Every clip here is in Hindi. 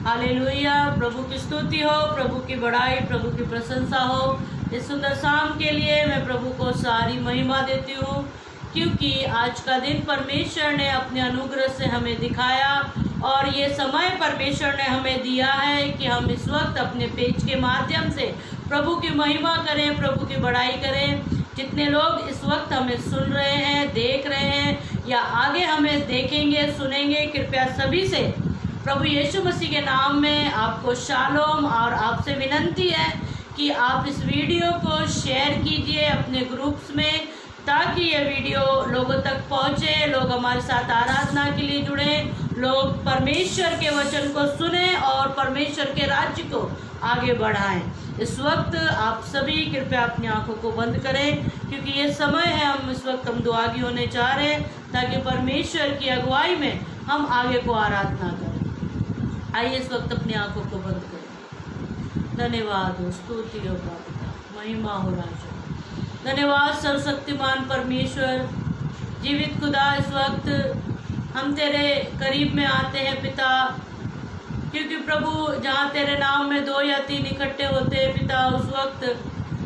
हालेलुया। प्रभु की स्तुति हो, प्रभु की बड़ाई, प्रभु की प्रशंसा हो। इस सुंदर शाम के लिए मैं प्रभु को सारी महिमा देती हूँ, क्योंकि आज का दिन परमेश्वर ने अपने अनुग्रह से हमें दिखाया और ये समय परमेश्वर ने हमें दिया है कि हम इस वक्त अपने पेज के माध्यम से प्रभु की महिमा करें, प्रभु की बड़ाई करें। जितने लोग इस वक्त हमें सुन रहे हैं, देख रहे हैं या आगे हमें देखेंगे, सुनेंगे, कृपया सभी से प्रभु यीशु मसीह के नाम में आपको शालोम और आपसे विनंती है कि आप इस वीडियो को शेयर कीजिए अपने ग्रुप्स में, ताकि ये वीडियो लोगों तक पहुँचे, लोग हमारे साथ आराधना के लिए जुड़ें, लोग परमेश्वर के वचन को सुने और परमेश्वर के राज्य को आगे बढ़ाएं। इस वक्त आप सभी कृपया अपनी आंखों को बंद करें, क्योंकि ये समय है, हम इस वक्त हम दुआगी होने जा रहे हैं, ताकि परमेश्वर की अगुवाई में हम आगे को आराधना करें। आइए इस वक्त अपनी आंखों को बंद करें। धन्यवाद हो, स्तुति हो पिता, महिमा हो राजा। धन्यवाद सर्वशक्तिमान परमेश्वर, जीवित खुदा, इस वक्त हम तेरे करीब में आते हैं पिता, क्योंकि प्रभु जहाँ तेरे नाम में 2 या 3 इकट्ठे होते हैं पिता, उस वक्त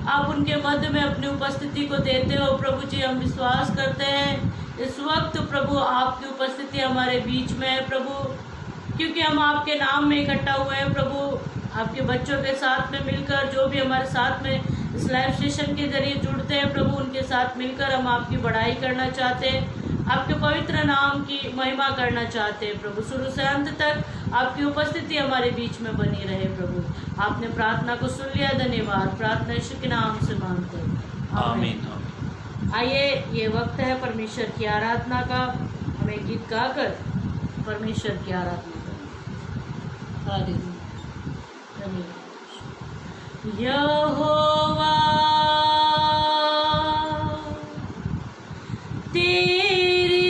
आप उनके मध्य में अपनी उपस्थिति को देते हो। प्रभु जी, हम विश्वास करते हैं इस वक्त प्रभु आपकी उपस्थिति हमारे बीच में है प्रभु, क्योंकि हम आपके नाम में इकट्ठा हुए हैं प्रभु, आपके बच्चों के साथ में मिलकर, जो भी हमारे साथ में इस लाइव सेशन के जरिए जुड़ते हैं प्रभु, उनके साथ मिलकर हम आपकी बड़ाई करना चाहते हैं, आपके पवित्र नाम की महिमा करना चाहते हैं प्रभु। शुरू से अंत तक आपकी उपस्थिति हमारे बीच में बनी रहे प्रभु। आपने प्रार्थना को सुन लिया, धन्यवाद। प्रार्थना यीशु के नाम से मांगते हैं, आमीन। आइए, ये वक्त है परमेश्वर की आराधना का। हमें गीत गाकर परमेश्वर की आराधना करें। हालेलुया। यहोवा तेरी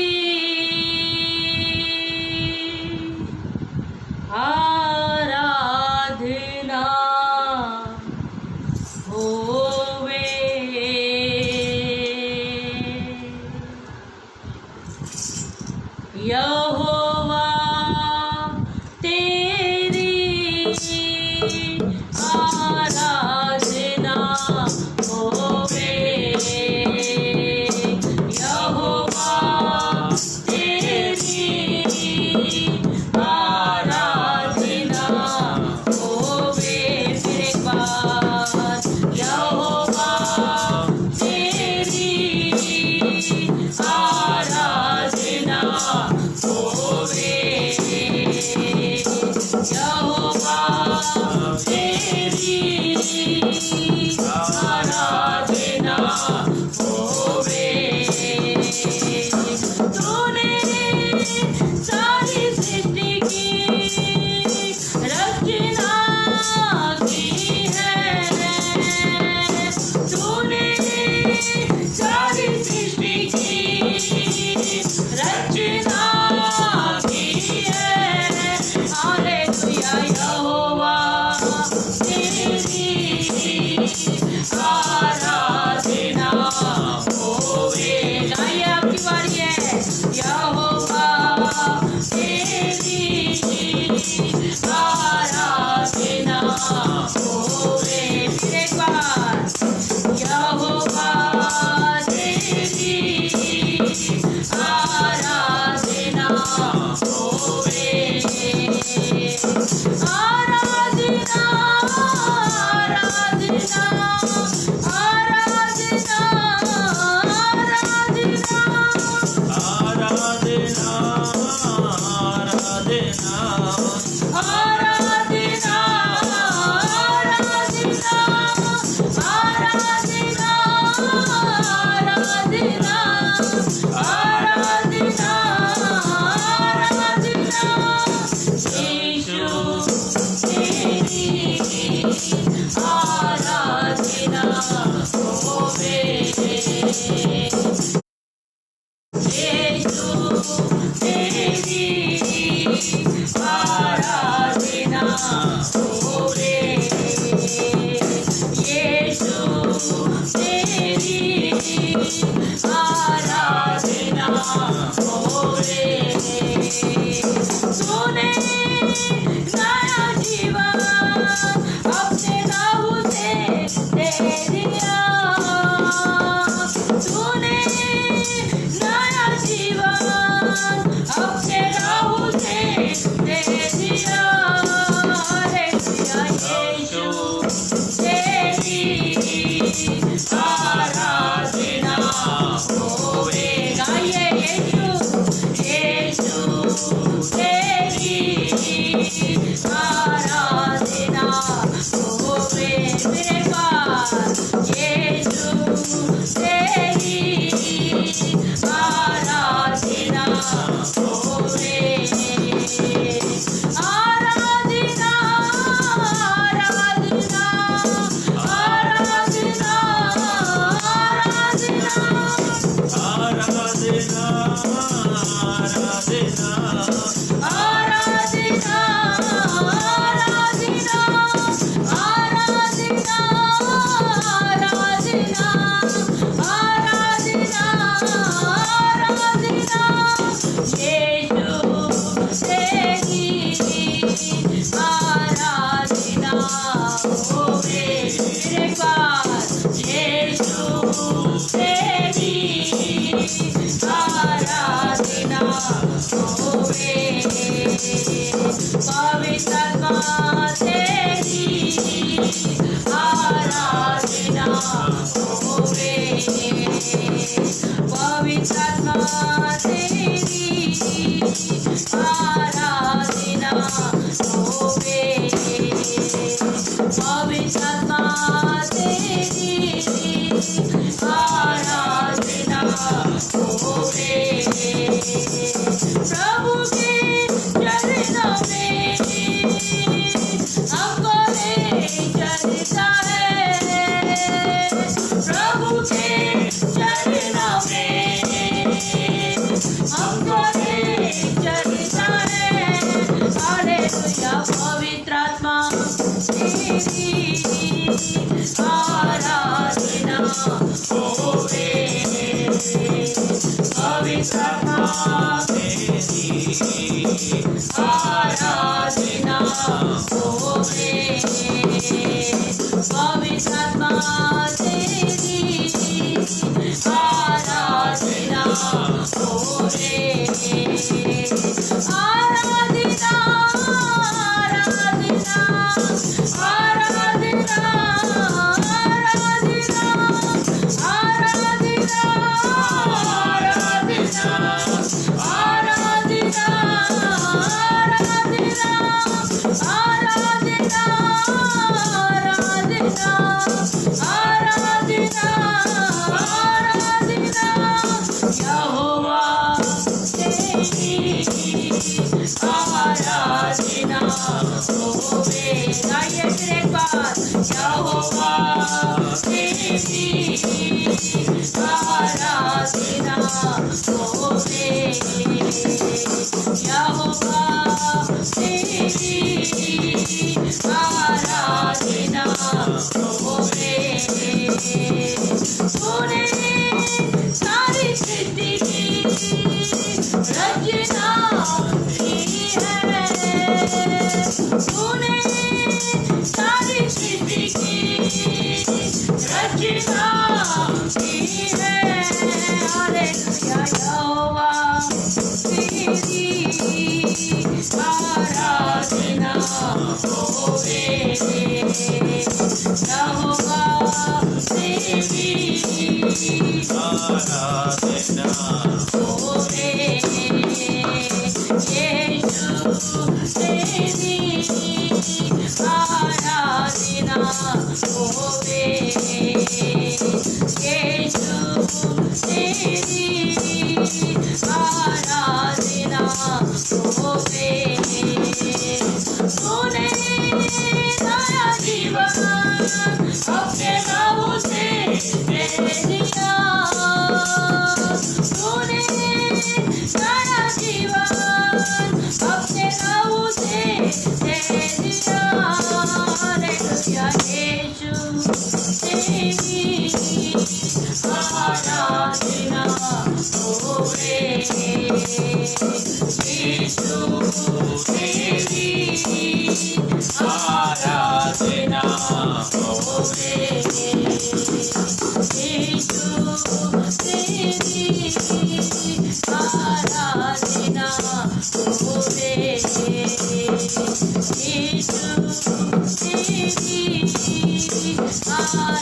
आराधना होवे, यहोवा तेरी आराधना होवे, यहोवा तेरी आराधना होवे। फिर एक बार, यहोवा तेरी आराधना होवे, यहोवा तेरी आराधना होवे। तूने सारी सृष्टि की रचना की है, तूने सारी सृष्टि की रचना आराधना होवे, पवित्र आत्मा तेरी आराधना होवे, आराधना आराधना आराधना आराधना आराधना आराधना गाइए फिर एक बार, यहोवा तेरी आराधना होवे, यहोवा तेरी आराधना होवे, तूने सारी सृष्टि की रचना की है, तूने सारी सृष्टि की रचना की है, हालेलुया, यहोवा तेरी आराधना होवे, यहोवा तेरी आराधना होवे, यीशु तेरी आराधना होवे, यीशु तेरी आराधना होवे, तूने नया जीवन अपने लहू से दे दिया, तूने नया जीवन अपने लहू से दे दिया, हालेलुया, यीशु तेरी आराधना होवे, यीशु तेरी आराधना होवे, यीशु तेरी आराधना होवे, यीशु तेरी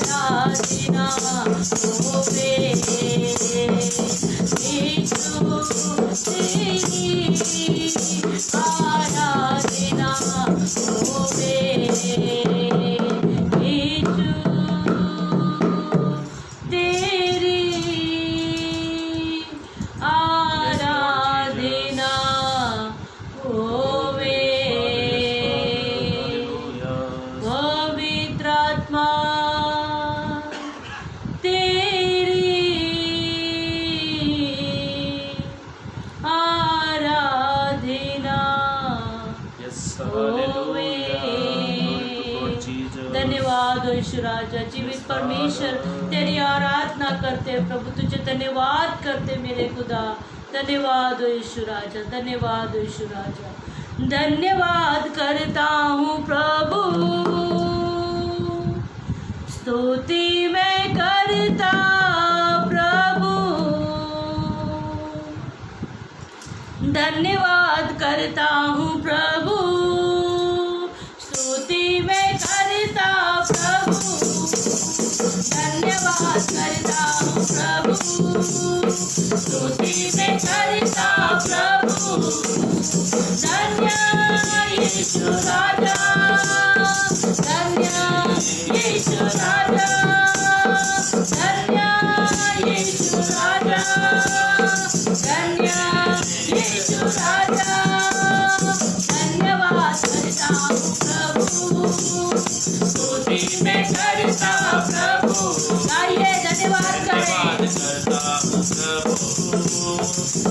आराधना होवे, यीशु तेरी आराधना होवे, यीशु तेरी आराधना होवे, पवित्र आत्मा तेरी आराधना होवे। धन्यवाद हो यीशु राजा, जीवित परमेश्वर तेरी आराधना करते प्रभु, तुझे धन्यवाद करते मेरे खुदा, धन्यवाद हो यीशु राजा, धन्यवाद हो यीशु राजा, धन्यवाद करता हूँ प्रभु, स्तुति मैं करता प्रभु, धन्यवाद करता हूँ प्रभु, स्तुति मैं करता प्रभु, धन्यवाद करता हूँ प्रभु, स्तुति मैं करता प्रभु, धन्य यीशु राजा, धन्य यीशु राजा, धन्य यीशु राजा, धन्य यीशु राजा, धन्यवाद करता हूँ प्रभु, स्तुति मैं करता प्रभु, आइए धन्यवाद करें,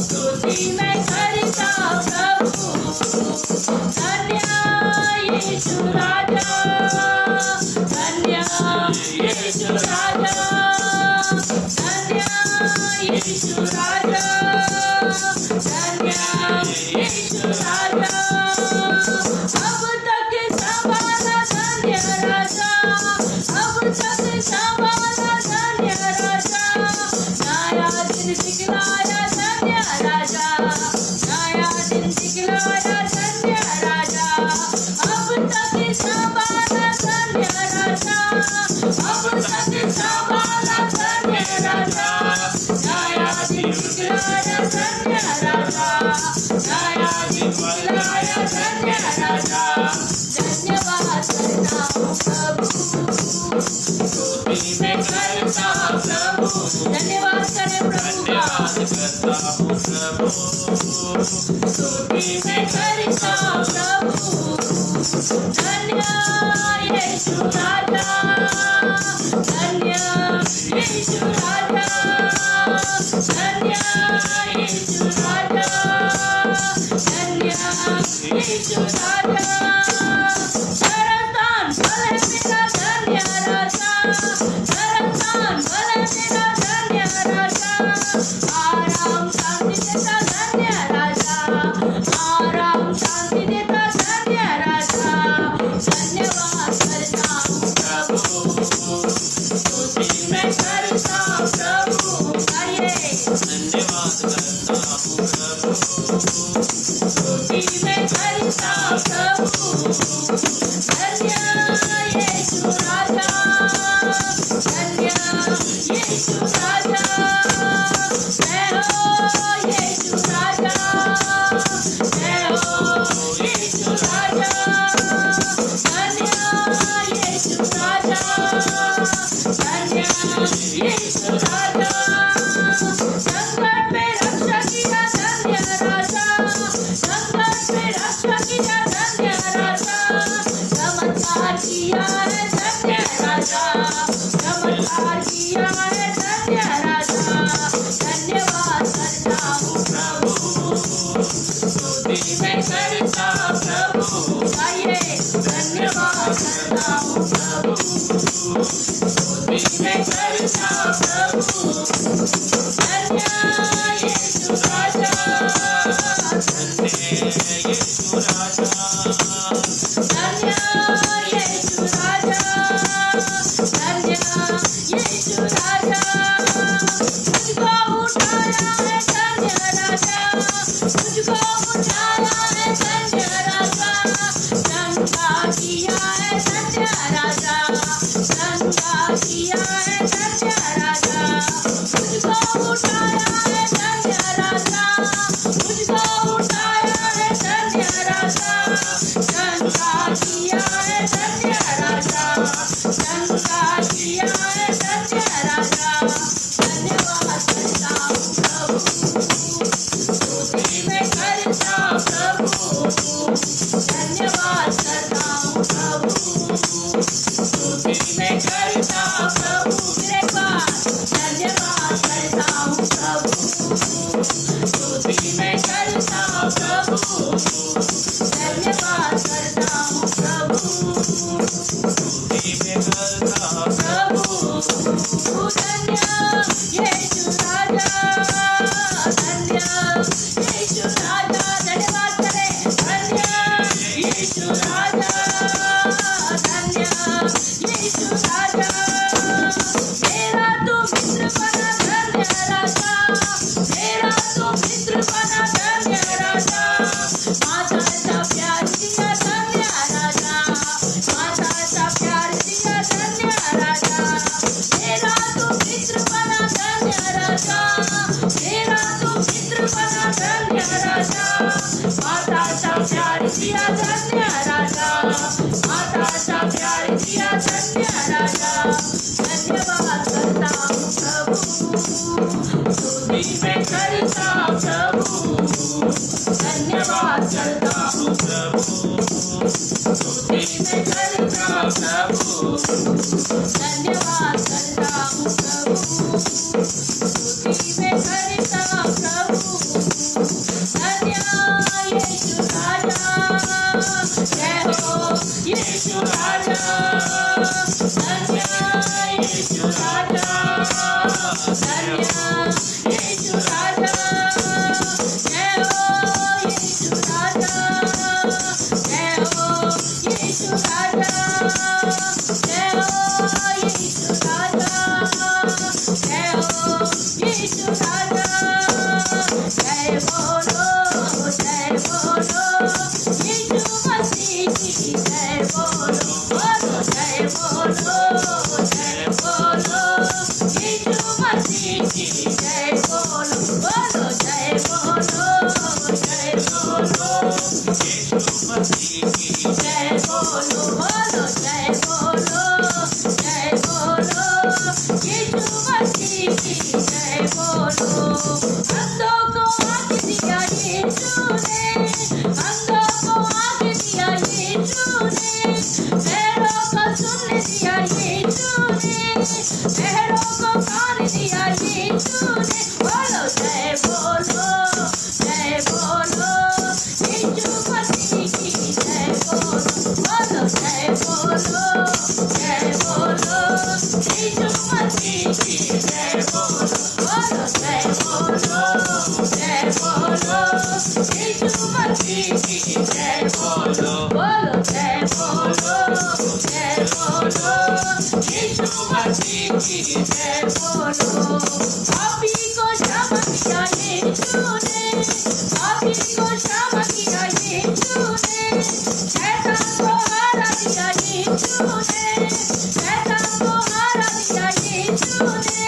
स्तुति मैं करता प्रभु, धन्य यीशु राजा, धन्य यीशु राजा, धन्य यीशु राजा, धन्य यीशु राजा, दिखलाया धन्य राजा, धन्यवाद करता हूँ प्रभु, स्तुति मैं करता प्रभु, धन्यवाद करें प्रभु का, स्तुति मैं करता प्रभु, धन्य यीशु राजा, धन्य यीशु राजा, धन्य यीशु राजा, धन्य यीशु राजा, धर्मस्थान बल है मेरा धन्य राजा, धर्मस्थान बल है मेरा धन्य राजा, आराम शांति देता धन्य राजा, आराम शांति देता धन्य राजा, धन्यवाद करता हूँ प्रभु, स्तुति मैं करता प्रभु, गाइए धन्यवाद करता हूँ प्रभु, स्तुति मैं करता प्रभु, धन्य यीशु राजा, धन्य यीशु राजा, जय हो यीशु राजा, जय हो यीशु राजा, धन्य यीशु राजा, धन्य यीशु राजा, संकट में रक्षा किया धन्य राजा, संकट में रक्षा किया धन्य राजा, चमत्कार किया है धन्य राजा, चमत्कार किया है धन्य राजा, धन्यवाद करता हूँ प्रभु, स्तुति मैं करता प्रभु, गाइए धन्यवाद करता हूँ प्रभु, स्तुति मैं करता प्रभु, धन्य यीशु राजा, धन्य यीशु राजा, धन्य यीशु राजा, धन्य यीशु राजा, मुझको उठाया है धन्य राजा, मुझको उठाया है धन्य राजा, चंगा किया है धन्य राजा, चंगा किया है धन्य राजा, मुझको उठाया है धन्य राजा, मुझको उठाया है धन्य राजा, चंगा किया है धन्य राजा, चंगा किया है धन्य राजा, धन्यवाद करता हूँ प्रभु, स्तुति मैं करता प्रभु, धन्यवाद करता हूँ प्रभु, स्तुति मैं करता प्रभु, मेरे पास धन्यवाद करता हूँ प्रभु, स्तुति मैं करता प्रभु, धन्यवाद करता हूँ प्रभु, स्तुति मैं करता प्रभु, धन्य यीशु राजा, धन्य यीशु राजा, धन्यवाद करें धन्य यीशु राजा, धन्य यीशु राजा, मेरा तो मित्र बना धन्य राजा, मेरा तो मित्र बना धन्य राजा, माता सा प्यार दिया धन्य राजा, माता सा प्यार दिया धन्य राजा, मेरा तो मित्र बना धन्य राजा, मेरा तो मित्र बना धन्य राजा, माता सा प्यार दिया धन्य राजा, माता सा प्यार दिया धन्य राजा, धन्यवाद करता हूँ प्रभु, स्तुति मैं करता प्रभु, धन्यवाद करता हूँ प्रभु, स्तुति मैं करता प्रभु, धन्यवाद करता हूँ प्रभु, स्तुति मैं करता प्रभु, धन्य यीशु राजा, जय हो यीशु राजा, धन्य यीशु राजा, धन्य यीशु राजा, जय हो यीशु राजा, जय हो यीशु राजा, जय हो यीशु राजा, जय हो यीशु राजा, जय बोलो यीशु मसीह की जय बोलो, जय बोलो यीशु मसीह की जय बोलो, जय बोलो मसीह की जय बोलो, बोलो जय बोलो, जय बोलो, यीशु मसीह की जय बोलो। पापी को क्षमा किया यीशु ने, पापी को क्षमा किया यीशु ने, शैतान को हरा दिया यीशु ने, शैतान को हरा दिया यीशु ने,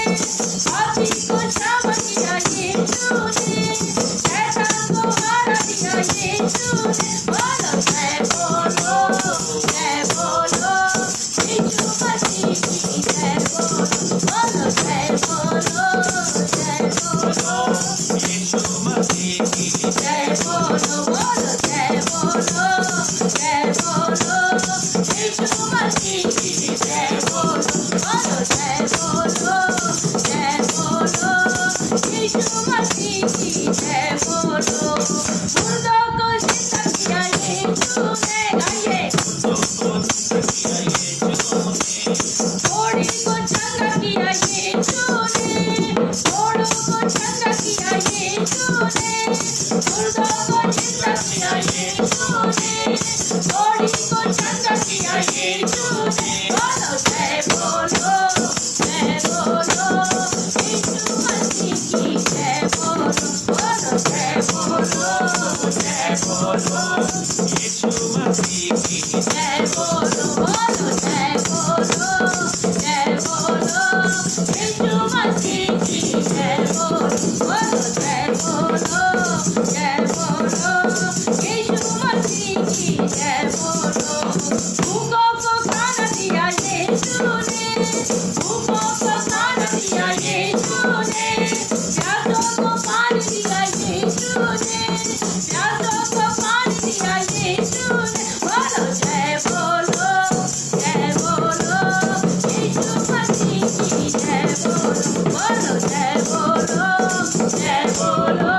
पापी को क्षमा किया यीशु ने, शैतान को हरा दिया यीशु ने। बोलो जय बोलो, जय बोलो, यीशु मसीह की जय बोलो, बोलो जय बोलो, जय बोलो, यीशु मसीह की जय बोलो, बोलो जय बोलो, जय बोलो, यीशु मसीह की जय बोलो, बोलो जय बोलो, जय बोलो, यीशु मसीह की जय बोलो। मुर्दों को जिंदा किया यीशु ने, गाइए, घोड़ी को चंगा किया यीशु ने, घोड़ों को चंगा किया यीशु ने, मुर्दों को जिंदा किया यीशु ने, घोड़ी को चंगा किया यीशु ने। बोलो जय बोलो, जय बोलो, यीशु मसीह की जय बोलो, बोलो जय बोलो, जय बोलो, यीशु मसीह की जय बोलो, बोलो जय बोलो, जय बोलो, यीशु मसीह की जय बोलो, बोलो जय बोलो, जय बोलो, यीशु मसीह की जय बोलो। भूखों को खाना दिया यीशु ने, भूखों को खाना दिया यीशु ने, प्यासों को पानी दिया यीशु ने, प्यासों को पानी दिया यीशु ने। बोलो जय बोलो, जय बोलो, यीशु मसीह की जय बोलो, बोलो जय बोलो, जय बोलो,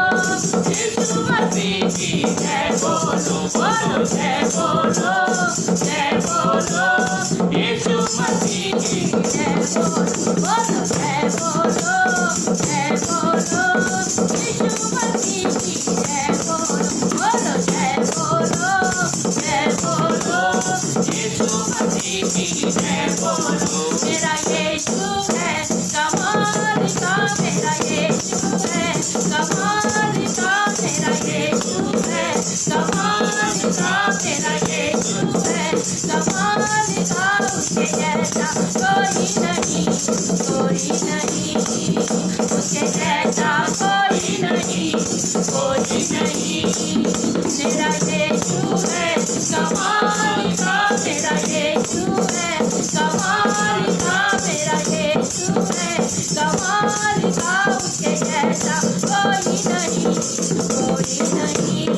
यीशु मसीह की जय बोलो, बोलो जय बोलो, जय बोलो, यीशु मसीह की जय बोलो, बोलो जय बोलो, जय बोलो, यीशु मसीह की जय बोलो, बोलो जय बोलो, जय बोलो, यीशु मसीह की जय बोलो। मेरा यीशु है कमाल का, मेरा यीशु है कमाल का, मेरा यीशु है कमाल का, मेरा यीशु है कमाल का, उसके जैसा कोई नहीं, कोई नहीं, उसके जैसा कोई नहीं, कोई नहीं। मेरा यीशु है कमाल का, मेरा यीशु है कमाल का, मेरा यीशु है कमाल का, उसके जैसा कोई नहीं, कोई नहीं,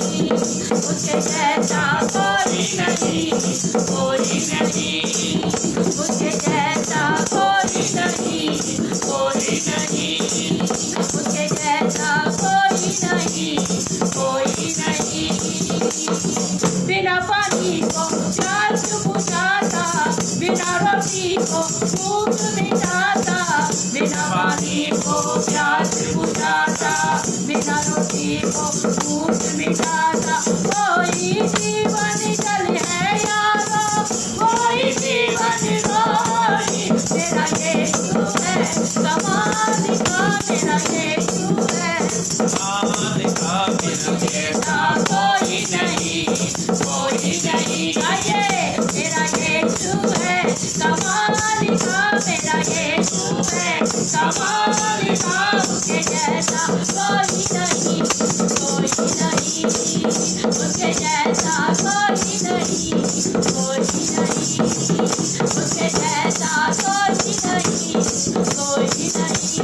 उसके जैसा कोई नहीं, कोई नहीं, उसके जैसा कोई नहीं, कोई नहीं, उसके जैसा कोई नहीं, कोई नहीं। बिना पानी को प्यास बुझाता, बिना रोटी को भूख मिटाता, बिना पानी को प्यास बुझाता, बिना रोटी को भूख मिटाता, कोई जीवन जल है यारो, कोई जीवन रोई। मेरा यीशु है कमाल का, मेरा यीशु है कमाल का, मेरा जैसा कोई नहीं, कोई नहीं। आइए, मेरा यीशु है कमाल का, मेरा यीशु है कमाल का, उसके जैसा कोई नहीं, कोई नहीं, उसके जैसा कोई नहीं, कोई नहीं, उसके जैसा कोई नहीं, कोई नहीं,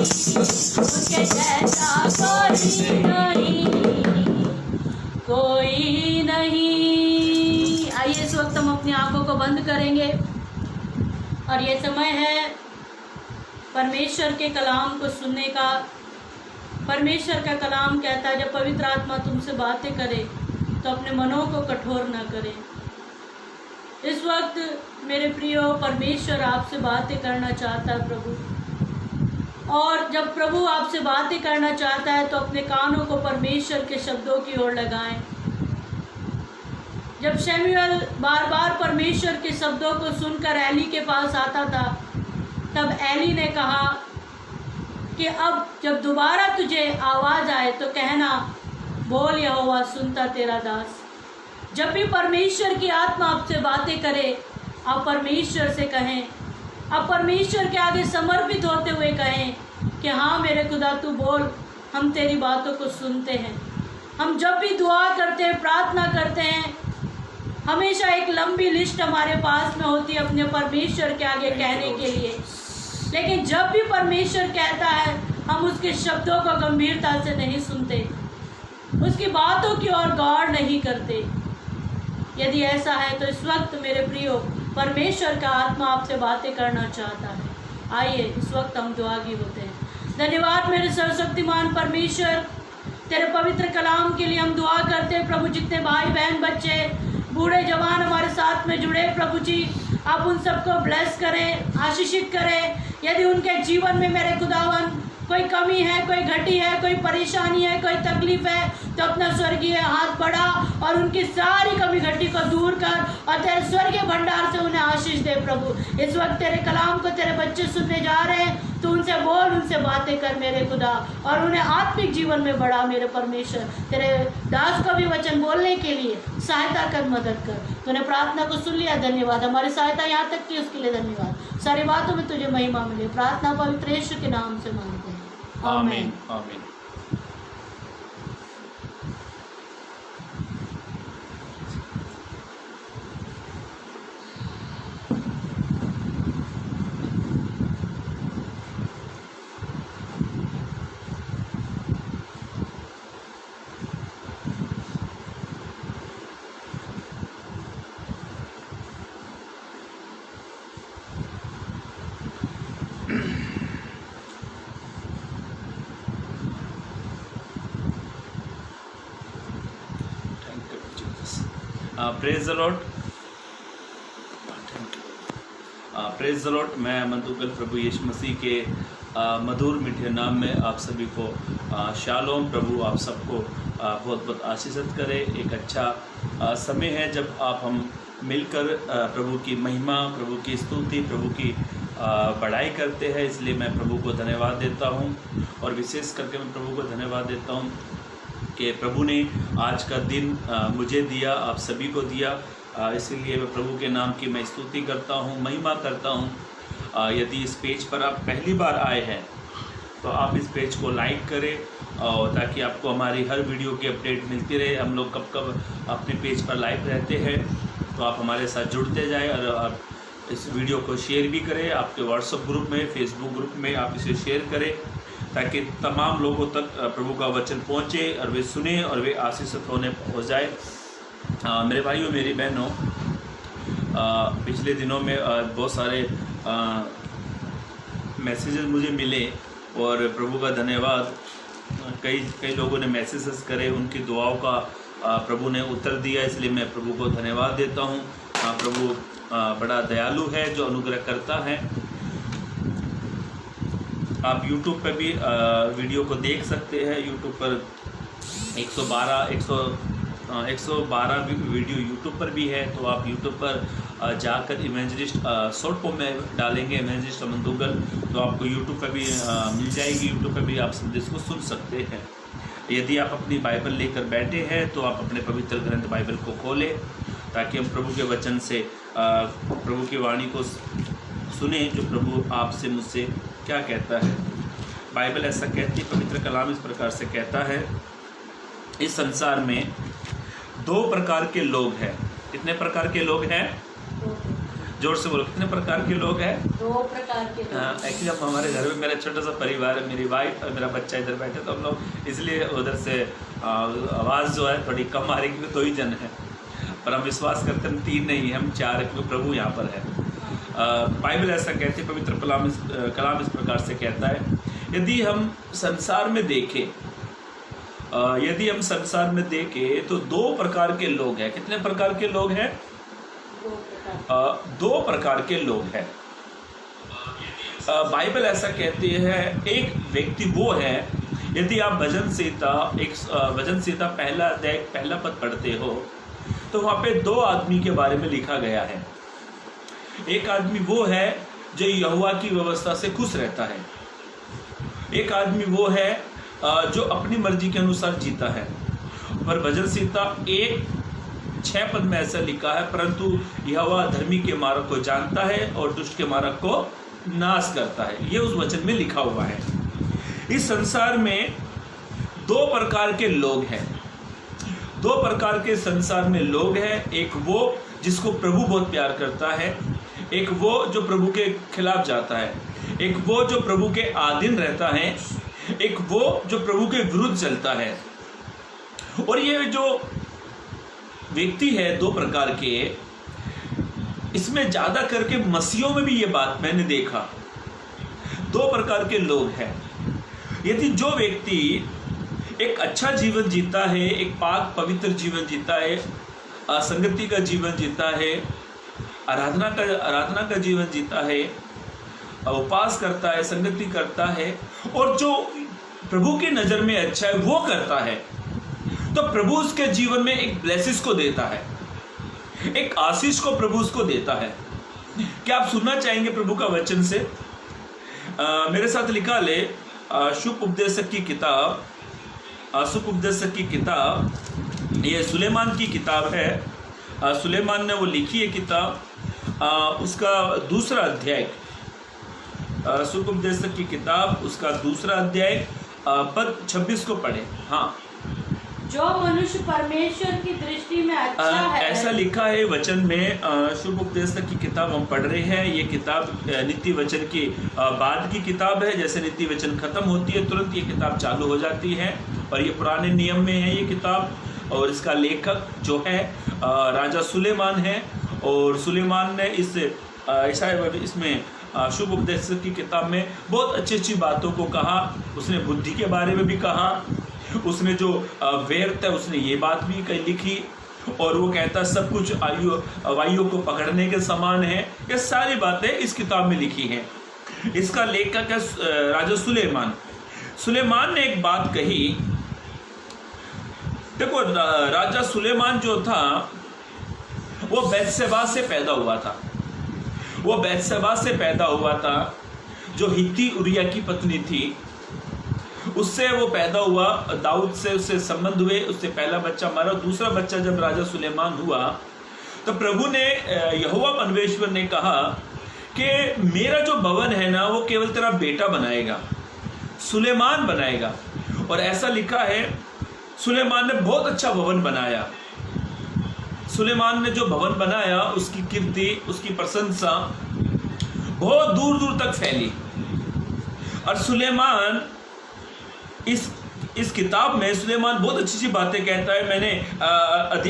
उसके जैसा कोई नहीं, कोई नहीं। आइए, इस वक्त हम अपनी आंखों को बंद करेंगे और ये समय है परमेश्वर के कलाम को सुनने का। परमेश्वर का कलाम कहता है, जब पवित्र आत्मा तुमसे बातें करे तो अपने मनों को कठोर न करें। इस वक्त मेरे प्रियो, परमेश्वर आपसे बातें करना चाहता है प्रभु, और जब प्रभु आपसे बातें करना चाहता है तो अपने कानों को परमेश्वर के शब्दों की ओर लगाएं। जब शमूएल बार बार परमेश्वर के शब्दों को सुनकर एली के पास आता था, तब एली ने कहा कि अब जब दोबारा तुझे आवाज़ आए तो कहना, बोल यहोवा, सुनता तेरा दास। जब भी परमेश्वर की आत्मा आपसे बातें करे, आप परमेश्वर से कहें, आप परमेश्वर के आगे समर्पित होते हुए कहें कि हाँ मेरे खुदा तू बोल, हम तेरी बातों को सुनते हैं। हम जब भी दुआ करते हैं, प्रार्थना करते हैं, हमेशा एक लंबी लिस्ट हमारे पास में होती है अपने परमेश्वर के आगे कहने के लिए, लेकिन जब भी परमेश्वर कहता है हम उसके शब्दों को गंभीरता से नहीं सुनते, उसकी बातों की ओर गौर नहीं करते। यदि ऐसा है तो इस वक्त मेरे प्रियो, परमेश्वर का आत्मा आपसे बातें करना चाहता है। आइए इस वक्त हम दुआगी होते हैं। धन्यवाद मेरे सर्वशक्तिमान परमेश्वर, तेरे पवित्र कलाम के लिए हम दुआ करते हैं। प्रभु, जितने भाई बहन, बच्चे, बूढ़े जवान हमारे साथ में जुड़े, प्रभु जी आप उन सबको ब्लेस करें, आशीषित करें। यदि उनके जीवन में मेरे खुदावन कोई कमी है, कोई घटी है, कोई परेशानी है, कोई तकलीफ है, तो अपना स्वर्गीय हाथ बढ़ा और उनकी सारी कमी घटी को दूर कर और तेरे स्वर्गीय भंडार से उन्हें आशीष दे। प्रभु, इस वक्त तेरे कलाम को तेरे बच्चे सुनने जा रहे हैं, तो उनसे बोल, उनसे बातें कर मेरे खुदा, और उन्हें आत्मिक जीवन में बढ़ा मेरे परमेश्वर। तेरे दास को भी वचन बोलने के लिए सहायता कर, मदद कर। तूने प्रार्थना को सुन लिया, धन्यवाद। हमारी सहायता यहाँ तक की, उसके लिए धन्यवाद। सारी बातों में तुझे महिमा मिले। प्रार्थना पवित्र यीशु के नाम से मांगते हैं, आमीन, आमीन। Praise the Lord, praise the Lord. मैं मधुकर प्रभु यीशु मसीह के मधुर मीठे नाम में आप सभी को शालोम। प्रभु आप सबको बहुत बहुत आशीषित करे। एक अच्छा समय है जब आप हम मिलकर प्रभु की महिमा, प्रभु की स्तुति, प्रभु की बड़ाई करते हैं। इसलिए मैं प्रभु को धन्यवाद देता हूँ, और विशेष करके मैं प्रभु को धन्यवाद देता हूँ कि प्रभु ने आज का दिन मुझे दिया, आप सभी को दिया। इसीलिए मैं प्रभु के नाम की मैं स्तुति करता हूँ, महिमा करता हूँ। यदि इस पेज पर आप पहली बार आए हैं तो आप इस पेज को लाइक करें, और ताकि आपको हमारी हर वीडियो की अपडेट मिलती रहे। हम लोग कब कब अपने पेज पर लाइव रहते हैं, तो आप हमारे साथ जुड़ते जाएं, और आप इस वीडियो को शेयर भी करें। आपके व्हाट्सएप ग्रुप में, फेसबुक ग्रुप में आप इसे शेयर करें, ताकि तमाम लोगों तक प्रभु का वचन पहुँचे और वे सुने और वे आशीषित होने हो जाए। मेरे भाइयों, मेरी बहनों, पिछले दिनों में बहुत सारे मैसेजेस मुझे मिले, और प्रभु का धन्यवाद, कई लोगों ने मैसेजेस करे, उनकी दुआओं का प्रभु ने उत्तर दिया। इसलिए मैं प्रभु को धन्यवाद देता हूँ। प्रभु बड़ा दयालु है, जो अनुग्रह करता है। आप YouTube पर भी वीडियो को देख सकते हैं। YouTube पर 112 वीडियो YouTube पर भी है। तो आप YouTube पर जाकर इवेंजलिस्ट शॉर्ट फॉर्म में डालेंगे इवेंजलिस्ट अमन दुग्गल, तो आपको YouTube पर भी मिल जाएगी। YouTube पर भी आप संदेश को सुन सकते हैं। यदि आप अपनी बाइबल लेकर बैठे हैं तो आप अपने पवित्र ग्रंथ बाइबल को खोलें, ताकि हम प्रभु के वचन से प्रभु की वाणी को सुने, जो प्रभु आपसे मुझसे क्या कहता है। बाइबल ऐसा कहती है, पवित्र कलाम इस प्रकार से कहता है, इस संसार में 2 प्रकार के लोग हैं। कितने प्रकार के लोग हैं? जोर से बोलो, कितने प्रकार के लोग हैं? 2 प्रकार के। एक्चुअली हम हमारे घर में मेरा छोटा सा परिवार है, मेरी वाइफ और मेरा बच्चा इधर बैठे, तो हम लोग इसलिए उधर से आवाज़ जो है थोड़ी कम आ रही, क्योंकि 2 ही जन हैं। पर हम विश्वास करते हैं 3 नहीं, हम 4 हैं, क्योंकि प्रभु यहाँ पर है। बाइबल ऐसा कहती है, पवित्र कलाम इस प्रकार से कहता है, यदि हम संसार में देखें तो 2 प्रकार के लोग हैं। कितने प्रकार के लोग हैं? 2 प्रकार के लोग हैं। बाइबल ऐसा कहती है, एक व्यक्ति वो है, यदि आप भजन संहिता पहला अध्याय पहला पद पढ़ते हो, तो वहाँ पे दो आदमी के बारे में लिखा गया है। एक आदमी वो है जो यहोवा की व्यवस्था से खुश रहता है, एक आदमी वो है जो अपनी मर्जी के अनुसार जीता है। पर भजन संहिता 1:6 में ऐसा लिखा है, परंतु यहोवा धर्मी के मार्ग को जानता है और दुष्ट के मार्ग को नाश करता है। ये उस वचन में लिखा हुआ है। इस संसार में दो प्रकार के लोग हैं, दो प्रकार के संसार में लोग हैं। एक वो जिसको प्रभु बहुत प्यार करता है, एक वो जो प्रभु के खिलाफ जाता है, एक वो जो प्रभु के अधीन रहता है, एक वो जो प्रभु के विरुद्ध चलता है। और ये जो व्यक्ति है दो प्रकार के, इसमें ज्यादा करके मसीहों में भी ये बात मैंने देखा, दो प्रकार के लोग हैं। यदि जो व्यक्ति एक अच्छा जीवन जीता है, एक पाक पवित्र जीवन जीता है, संगति का जीवन जीता है, आराधना का जीवन जीता है, उपवास करता है, संगति करता है, और जो प्रभु की नजर में अच्छा है वो करता है, तो प्रभु उसके जीवन में एक ब्लेसिस को देता है, एक आशीष को प्रभु उसको देता है। क्या आप सुनना चाहेंगे प्रभु का वचन से? मेरे साथ लिखा ले शुभ उपदेशक की किताब, शुभ उपदेशक की किताब, ये सुलेमान की किताब है। सुलेमान ने वो लिखी है किताब, उसका दूसरा अध्याय, शुभ उपदेशक की किताब उसका दूसरा अध्याय पद 26 को पढ़े। हाँ, जो मनुष्य परमेश्वर की दृष्टि में अच्छा है, ऐसा लिखा है वचन में। शुभ उपदेशक की किताब हम पढ़ रहे हैं। ये किताब नीति वचन की बाद की किताब है। जैसे नीति वचन खत्म होती है तुरंत ये किताब चालू हो जाती है, और ये पुराने नियम में है ये किताब। और इसका लेखक जो है राजा सुलेमान है, और सुलेमान ने इसमें शुभ उपदेशक की किताब में बहुत अच्छी अच्छी बातों को कहा। उसने बुद्धि के बारे में भी कहा, उसने जो व्यर्थ है उसने ये बात भी लिखी, और वो कहता सब कुछ वायु को पकड़ने के समान है। ये सारी बातें इस किताब में लिखी हैं। इसका लेखक है राजा सुलेमान। सुलेमान ने एक बात कही, देखो राजा सुलेमान जो था वो बैतशेबा से पैदा हुआ था, वो बैतशेबा से पैदा हुआ था जो हित्ती उरिया की पत्नी थी, उससे वो पैदा हुआ। दाऊद से उससे संबंध हुए, उससे पहला बच्चा मरा। दूसरा बच्चा जब राजा सुलेमान हुआ तो प्रभु ने, यहोवा परमेश्वर ने कहा कि मेरा जो भवन है ना वो केवल तेरा बेटा बनाएगा, सुलेमान बनाएगा। और ऐसा लिखा है सुलेमान ने बहुत अच्छा भवन बनाया। सुलेमान ने जो भवन बनाया उसकी कीर्ति, उसकी प्रशंसा बहुत दूर दूर तक फैली। और सुलेमान इस किताब में सुलेमान बहुत अच्छी अच्छी बातें कहता है। मैंने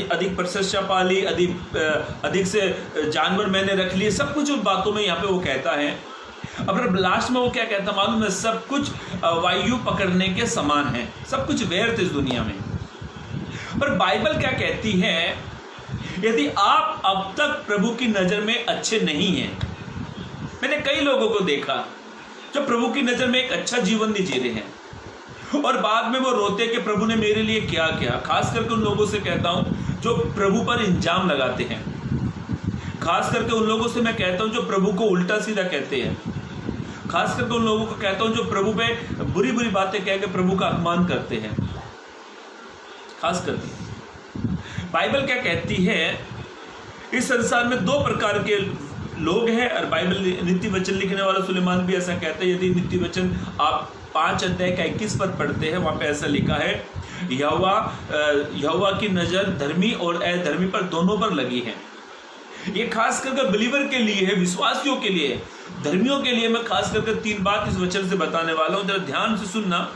अधिक प्रशंसा पाली, अधिक से जानवर मैंने रख लिए, सब कुछ उन बातों में यहाँ पे वो कहता है। अब लास्ट में वो क्या कहता मालूम है? सब कुछ वायु पकड़ने के समान है, सब कुछ व्यर्थ इस दुनिया में। पर बाइबल क्या कहती है? यदि आप अब तक प्रभु की नजर में अच्छे नहीं हैं, मैंने कई लोगों को देखा जो प्रभु की नजर में एक अच्छा जीवन नहीं जी रहे हैं, और बाद में वो रोते कि प्रभु ने मेरे लिए क्या किया। खास करके उन लोगों से कहता हूं जो प्रभु पर इल्जाम लगाते हैं, खास करके उन लोगों से मैं कहता हूं जो प्रभु को उल्टा सीधा कहते हैं, खास करके उन लोगों को कहता हूं जो प्रभु पे बुरी बुरी बातें कह के प्रभु का अपमान करते हैं। खास करके बाइबल क्या कहती है? इस संसार में दो प्रकार के लोग हैं, और बाइबल नीति वचन लिखने वाला सुलेमान भी ऐसा कहता है। यदि नीति वचन आप 5 अध्याय का 21 पद पढ़ते हैं, वहां पे ऐसा लिखा है, यहोवा की नजर धर्मी और अधर्मी पर दोनों पर लगी है। ये खास करके बिलीवर के लिए है, विश्वासियों के लिए, धर्मियों के लिए। मैं खास करके 3 बात इस वचन से बताने वाला हूं, जरा ध्यान से सुनना।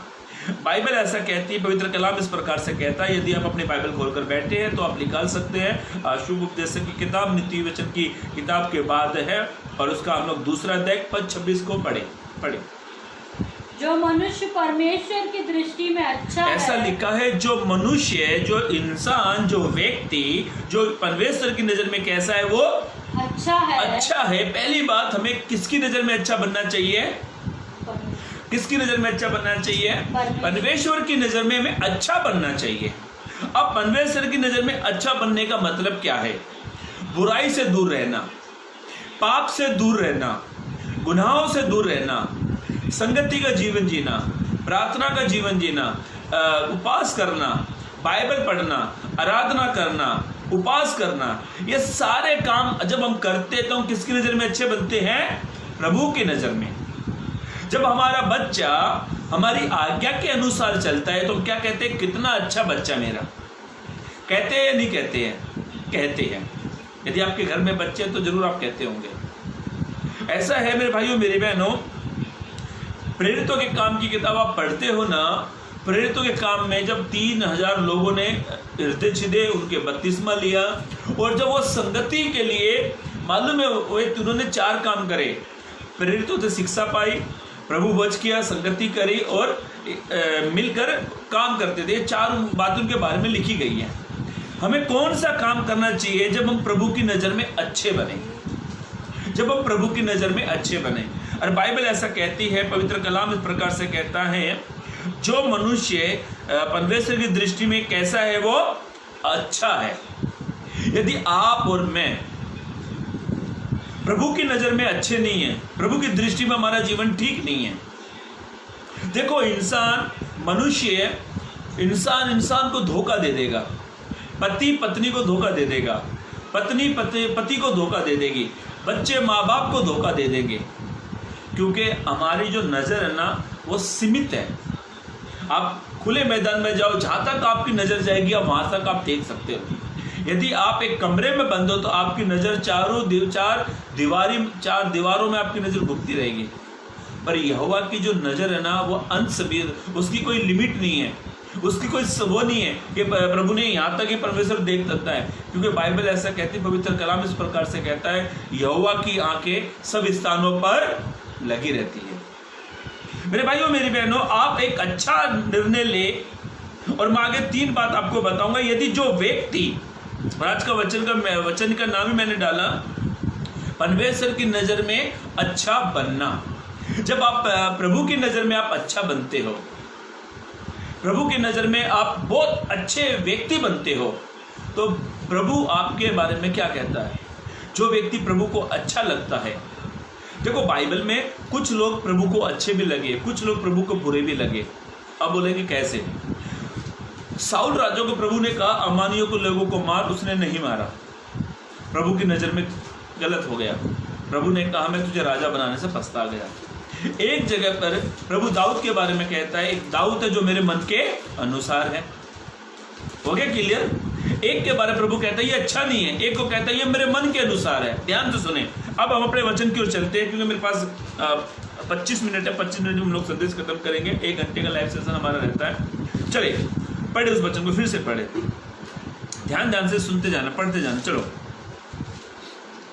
बाइबल ऐसा कहती है, पवित्र कलाम इस प्रकार से कहता है। यदि आप अपने बाइबल खोलकर बैठे हैं तो आप निकाल सकते हैं। शुभ उपदेशक की किताब नीति वचन की किताब के बाद है, और उसका हम लोग दूसरा अध्याय पद 26 को पढ़े। जो मनुष्य परमेश्वर की दृष्टि में अच्छा है, ऐसा लिखा है, जो मनुष्य, जो इंसान, जो व्यक्ति, जो परमेश्वर की नजर में कैसा है? वो अच्छा है। अच्छा है। पहली बात, हमें किसकी नजर में अच्छा बनना चाहिए? किसकी नजर में अच्छा बनना चाहिए? परमेश्वर की नजर में हमें अच्छा बनना चाहिए। अब परमेश्वर की नजर में अच्छा बनने का मतलब क्या है? बुराई से दूर रहना, पाप से दूर रहना, गुनाहों से दूर रहना, संगति का जीवन जीना, प्रार्थना का जीवन जीना, उपवास करना, बाइबल पढ़ना, आराधना करना, उपवास करना, ये सारे काम जब हम करते तो हम किसकी नजर में अच्छे बनते हैं? प्रभु की नजर में। जब हमारा बच्चा हमारी आज्ञा के अनुसार चलता है तो हम क्या कहते हैं? कितना अच्छा बच्चा मेरा। कहते हैं या नहीं कहते हैं? कहते हैं। यदि आपके घर में बच्चे हैं तो जरूर आप कहते होंगे। ऐसा है मेरे भाइयों मेरी बहनों, प्रेरितों के काम की किताब आप पढ़ते हो ना, प्रेरितों के काम में जब 3000 लोगों ने हृदय छिदे, उनके बपतिस्मा लिया, और जब वो संगति के लिए मालूम है उन्होंने 4 काम करे। प्रेरितों से शिक्षा पाई, प्रभु वच किया, संगति करी और मिलकर काम करते थे। 4 बातें उनके बारे में लिखी गई हैं। हमें कौन सा काम करना चाहिए जब हम प्रभु की नज़र में अच्छे बने? जब हम प्रभु की नज़र में अच्छे बने। और बाइबल ऐसा कहती है, पवित्र कलाम इस प्रकार से कहता है, जो मनुष्य परमेश्वर की दृष्टि में कैसा है वो अच्छा है। यदि आप और मैं प्रभु की नजर में अच्छे नहीं है, प्रभु की दृष्टि में हमारा जीवन ठीक नहीं है। देखो मनुष्य इंसान को धोखा दे देगा, पति पत्नी को धोखा दे देगा, पत्नी पति को धोखा दे देगी, बच्चे माँ बाप को धोखा दे देंगे, क्योंकि हमारी जो नज़र है ना वो सीमित है। आप खुले मैदान में जाओ, जहाँ तक आपकी नज़र जाएगी आप वहाँ तक आप देख सकते हो। यदि आप एक कमरे में बंद हो तो आपकी नज़र चार दीवारों में आपकी नज़र घूमती रहेगी। पर यहोवा की जो नज़र है ना वो अनसबीर, उसकी कोई लिमिट नहीं है, उसकी कोई वो नहीं है कि प्रभु ने यहाँ तक ही परमेश्वर देख सकता है, क्योंकि बाइबल ऐसा कहती है, पवित्र कलाम इस प्रकार से कहता है, यहोवा की आंखें सब स्थानों पर लगी रहती है। मेरे भाइयों मेरी बहनों, आप एक अच्छा निर्णय ले, और मैं आगे 3 बात आपको बताऊंगा। यदि जो व्यक्ति, आज का वचन का नाम ही मैंने डाला, परमेश्वर की नज़र में अच्छा बनना। जब आप प्रभु की नज़र में आप अच्छा बनते हो, प्रभु की नज़र में आप बहुत अच्छे व्यक्ति बनते हो, तो प्रभु आपके बारे में क्या कहता है? जो व्यक्ति प्रभु को अच्छा लगता है। देखो बाइबल में कुछ लोग प्रभु को अच्छे भी लगे, कुछ लोग प्रभु को बुरे भी लगे। अब बोलेंगे कैसे? साउल राजा को प्रभु ने कहा अमानियों को, लोगों को मार, उसने नहीं मारा, प्रभु की नज़र में गलत हो गया। प्रभु ने कहा मैं तुझे राजा बनाने से पछता गया। एक जगह पर प्रभु दाऊद के बारे में कहता है, एक दाऊद है जो मेरे मन के अनुसार है। हो गया क्लियर? एक के बारे में प्रभु कहता है ये अच्छा नहीं है, एक को कहता है ये मेरे मन के अनुसार है। ध्यान से सुने। अब हम अपने वचन की ओर चलते हैं, क्योंकि मेरे पास 25 मिनट है। 25 मिनट में हम लोग संदेश खत्म करेंगे। 1 घंटे का लाइव सेशन हमारा रहता है। चलिए पढ़े उस वचन को, फिर से पढ़े, ध्यान से सुनते जाना, पढ़ते जाना। चलो